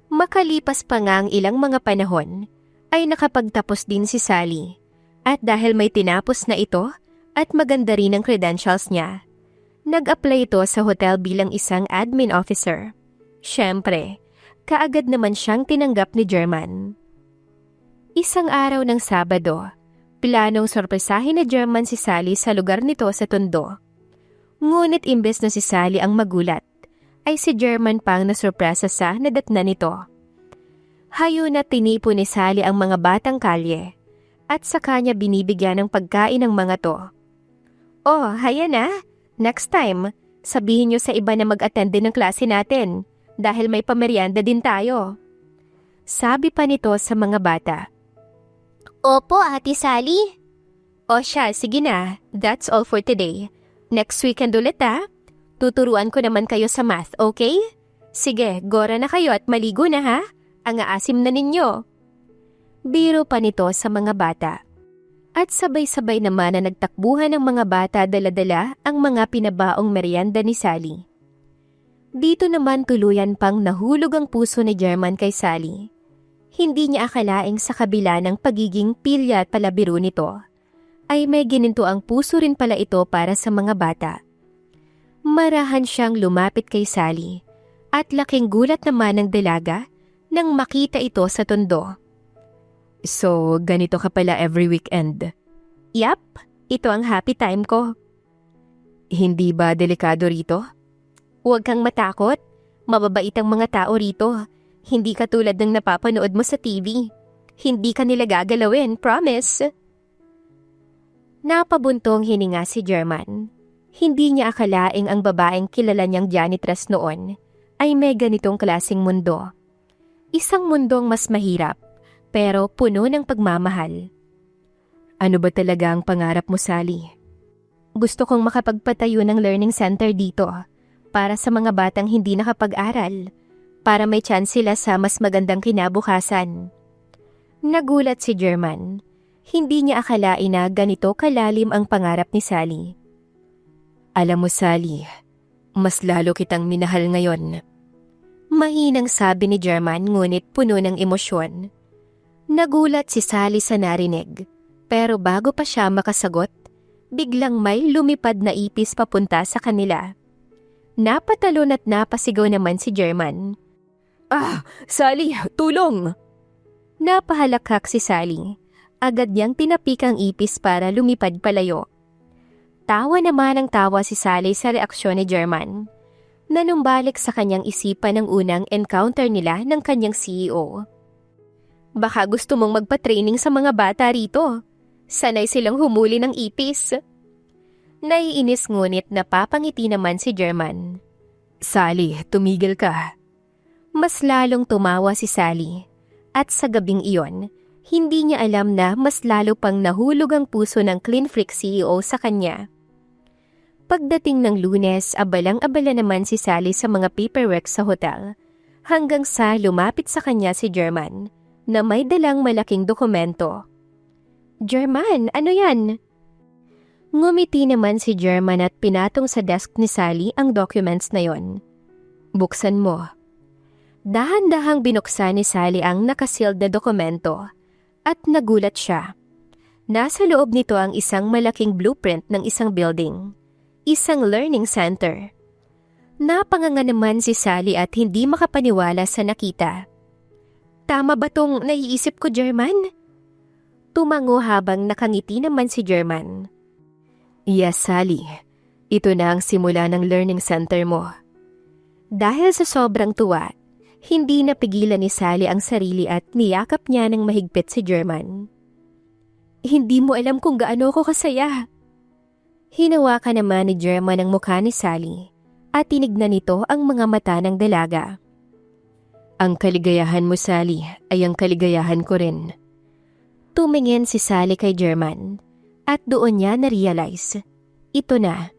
Makalipas pa nga ang ilang mga panahon, ay nakapagtapos din si Sally. At dahil may tinapos na ito at maganda rin ang credentials niya, nag-apply ito sa hotel bilang isang admin officer. Siyempre, kaagad naman siyang tinanggap ni German. Isang araw ng Sabado, planong sorpresahin ni German si Sally sa lugar nito sa Tondo. Ngunit imbes na si Sally ang magulat, ay si German pang nasurpresa sa nadatnan nito. Hayo na tinipo ni Sally ang mga batang kalye at sa kanya binibigyan ng pagkain ng mga to. Oh, haya na. Next time, sabihin niyo sa iba na mag-attend din ng klase natin. Dahil may pamerienda din tayo. Sabi pa nito sa mga bata. Opo, Ate Sally. O siya, sige na. That's all for today. Next weekend ulit Tuturuan ko naman kayo sa math, okay? Sige, gora na kayo at maligo na ha. Ang aasim na ninyo. Biro pa nito sa mga bata. At sabay-sabay naman na nagtakbuhan ng mga bata dala-dala ang mga pinabaong merienda ni Sally. Dito naman tuluyan pang nahulog ang puso ni German kay Sally. Hindi niya akalaing sa kabila ng pagiging pilya at palabiro nito, ay may gininto ang puso rin pala ito para sa mga bata. Marahan siyang lumapit kay Sally at laking gulat naman ng dalaga nang makita ito sa Tondo. So, ganito ka pala every weekend? Yap, ito ang happy time ko. Hindi ba delikado rito? Huwag kang matakot. Mababait ang mga tao rito. Hindi katulad ng napapanood mo sa TV. Hindi ka nila gagalawin, promise. Napabuntong hininga si German. Hindi niya akalaing ang babaeng kilala niyang janitress noon ay may ganitong klaseng mundo. Isang mundong mas mahirap, pero puno ng pagmamahal. Ano ba talaga ang pangarap mo, Sally? Gusto kong makapagpatayo ng learning center dito para sa mga batang hindi nakapag-aral, para may chance sila sa mas magandang kinabukasan. Nagulat si German. Hindi niya akalain na ganito kalalim ang pangarap ni Sally. Alam mo, Sally, mas lalo kitang minahal ngayon. Mahinang sabi ni German ngunit puno ng emosyon. Nagulat si Sally sa narinig, pero bago pa siya makasagot, biglang may lumipad na ipis papunta sa kanila. Napatalon at napasigaw naman si German. Ah, Sally, tulong! Napahalakhak si Sally. Agad niyang tinapik ang ipis para lumipad palayo. Tawa naman ang tawa si Sally sa reaksyon ni German. Nanumbalik sa kanyang isipan ang unang encounter nila ng kanyang CEO. Baka gusto mong magpa-training sa mga bata rito. Sanay silang humuli ng ipis. Naiinis ngunit napapangiti naman si German. Sally, tumigil ka. Mas lalong tumawa si Sally. At sa gabing iyon, hindi niya alam na mas lalo pang nahulog ang puso ng Clean Freak CEO sa kanya. Pagdating ng Lunes, abalang-abala naman si Sally sa mga paperwork sa hotel, hanggang sa lumapit sa kanya si German na may dalang malaking dokumento. German, ano yan? Ngumiti naman si German at pinatong sa desk ni Sally ang documents na yon. Buksan mo. Dahan-dahang binuksan ni Sally ang nakasealed na dokumento at nagulat siya. Nasa loob nito ang isang malaking blueprint ng isang building. Isang learning center. Napanganga naman si Sally at hindi makapaniwala sa nakita. Tama ba tong naiisip ko, German? Tumango habang nakangiti naman si German. Yes, Sally. Ito na ang simula ng learning center mo. Dahil sa sobrang tuwa, hindi napigilan ni Sally ang sarili at niyakap niya ng mahigpit si German. Hindi mo alam kung gaano ako kasaya. Hinawakan naman ni German ang mukha ni Sally at tinignan nito ang mga mata ng dalaga. Ang kaligayahan mo, Sally, ay ang kaligayahan ko rin. Tumingin si Sally kay German at doon niya na-realize. Ito na.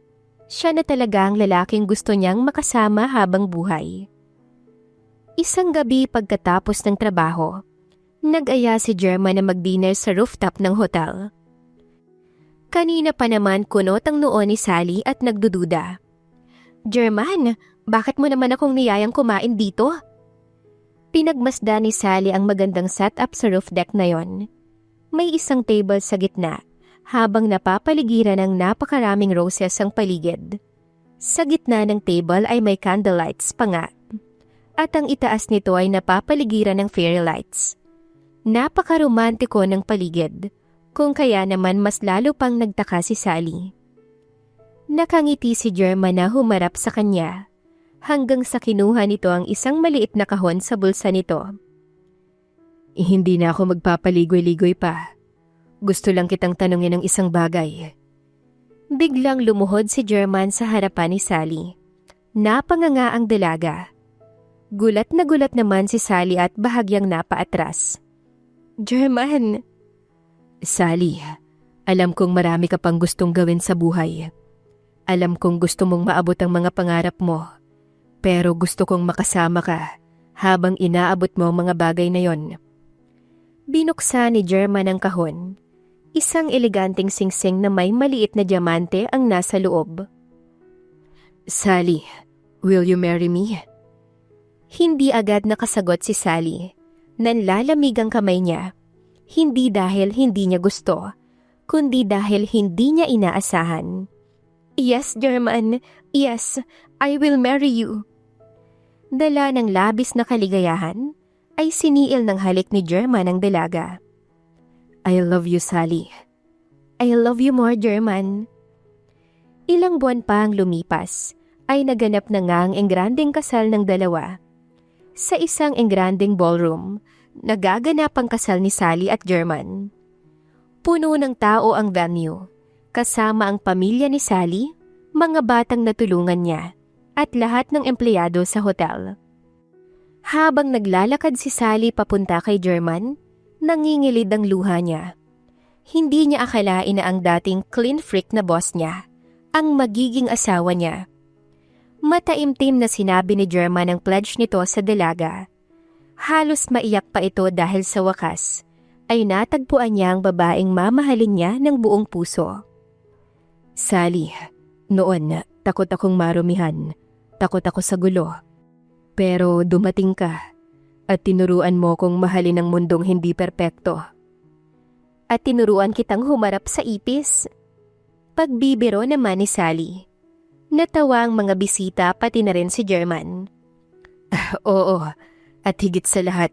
Siya na talaga ang lalaking gusto niyang makasama habang buhay. Isang gabi pagkatapos ng trabaho, nag-aya si German na mag-dinner sa rooftop ng hotel. Kanina pa naman kunot ang noo ni Sally at nagdududa. German, bakit mo naman akong niyayang kumain dito? Pinagmasdan ni Sally ang magandang setup sa roof deck na yon. May isang table sa gitna habang napapaligiran ng napakaraming roses ang paligid. Sa gitna ng table ay may candlelights pa nga. At ang itaas nito ay napapaligiran ng fairy lights. Napakaromantiko ng paligid. Kung kaya naman mas lalo pang nagtaka si Sally. Nakangiti si German na humarap sa kanya, hanggang sa kinuha nito ang isang maliit na kahon sa bulsa nito. Hindi na ako magpapaligoy-ligoy pa. Gusto lang kitang tanungin ng isang bagay. Biglang lumuhod si German sa harapan ni Sally. Napanganga ang dalaga. Gulat na gulat naman si Sally at bahagyang napaatras. German! Sally, alam kong marami ka pang gustong gawin sa buhay. Alam kong gusto mong maabot ang mga pangarap mo. Pero gusto kong makasama ka habang inaabot mo ang mga bagay na yon. Binuksan ni German ang kahon. Isang eleganteng singsing na may maliit na diamante ang nasa loob. Sally, will you marry me? Hindi agad nakasagot si Sally. Nanlalamig ang kamay niya. Hindi dahil hindi niya gusto, kundi dahil hindi niya inaasahan. Yes, German. Yes, I will marry you. Dala ng labis na kaligayahan, ay siniil ng halik ni German ang dalaga. I love you, Sally. I love you more, German. Ilang buwan pa ang lumipas, ay naganap na nga ang engrandeng kasal ng dalawa. Sa isang engrandeng ballroom, nagaganap ang kasal ni Sally at German. Puno ng tao ang venue, kasama ang pamilya ni Sally, mga batang natulungan niya, at lahat ng empleyado sa hotel. Habang naglalakad si Sally papunta kay German, Nangingilid ang luha niya. Hindi niya akalain na ang dating clean freak na boss niya ang magiging asawa niya. Mataimtim na sinabi ni German ang pledge nito sa dalaga. Halos maiyak pa ito dahil sa wakas ay natagpuan niya ang babaeng mamahalin niya ng buong puso. Sally, noon takot akong marumihan, takot ako sa gulo. Pero dumating ka at tinuruan mo kong mahalin ang mundong hindi perpekto. At tinuruan kitang humarap sa ipis. Pagbibiro naman ni Sally. Natawa ang mga bisita pati na rin si German. Oo, at higit sa lahat,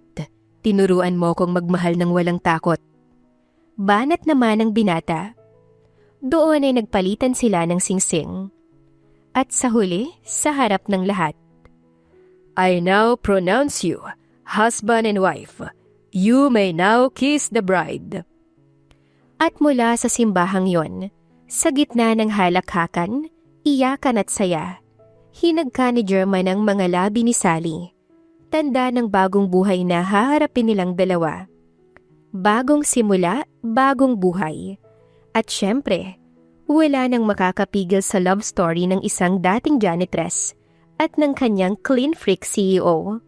tinuruan mo kong magmahal ng walang takot. Banat naman ang binata. Doon ay nagpalitan sila ng singsing. At sa huli, sa harap ng lahat. I now pronounce you husband and wife. You may now kiss the bride. At mula sa simbahang yon, sa gitna ng halakhakan, iyakan at saya, hinagka ni German ang mga labi ni Sally. Tanda ng bagong buhay na haharapin nilang dalawa. Bagong simula, bagong buhay. At syempre, wala nang makakapigil sa love story ng isang dating janitress at ng kanyang clean freak CEO.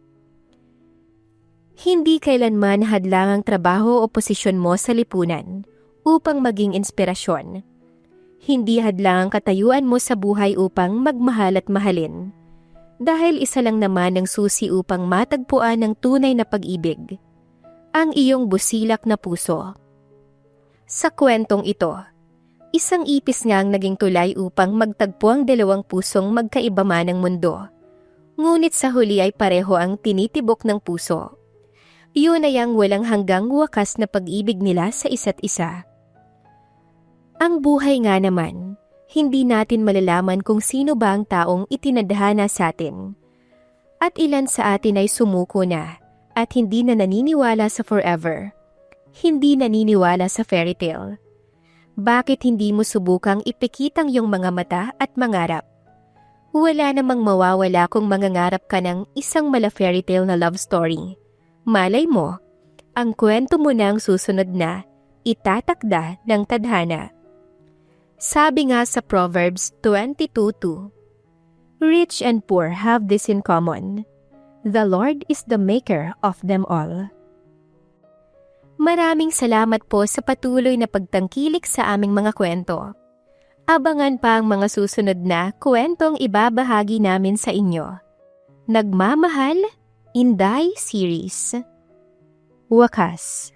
Hindi kailanman hadlang ang trabaho o posisyon mo sa lipunan upang maging inspirasyon. Hindi hadlang ang katayuan mo sa buhay upang magmahal at mahalin. Dahil isa lang naman ang susi upang matagpuan ng tunay na pag-ibig. Ang iyong busilak na puso. Sa kwentong ito, isang ipis nga ang naging tulay upang magtagpo ang dalawang pusong magkaiba man ng mundo. Ngunit sa huli ay pareho ang tinitibok ng puso. Yun ay ang walang hanggang wakas na pag-ibig nila sa isa't isa. Ang buhay nga naman, hindi natin malalaman kung sino ba ang taong itinadhana sa atin. At ilan sa atin ay sumuko na at hindi na naniniwala sa forever. Hindi naniniwala sa fairy tale. Bakit hindi mo subukang ipikitang iyong mga mata at mangarap? Wala namang mawawala kung mangangarap ka ng isang mala fairy tale na love story. Malay mo, ang kwento mo na ang susunod na itatakda ng tadhana. Sabi nga sa Proverbs 22:2, Rich and poor have this in common. The Lord is the maker of them all. Maraming salamat po sa patuloy na pagtangkilik sa aming mga kwento. Abangan pa ang mga susunod na kwentong ibabahagi namin sa inyo. Nagmamahal, Inday Series. Wakas.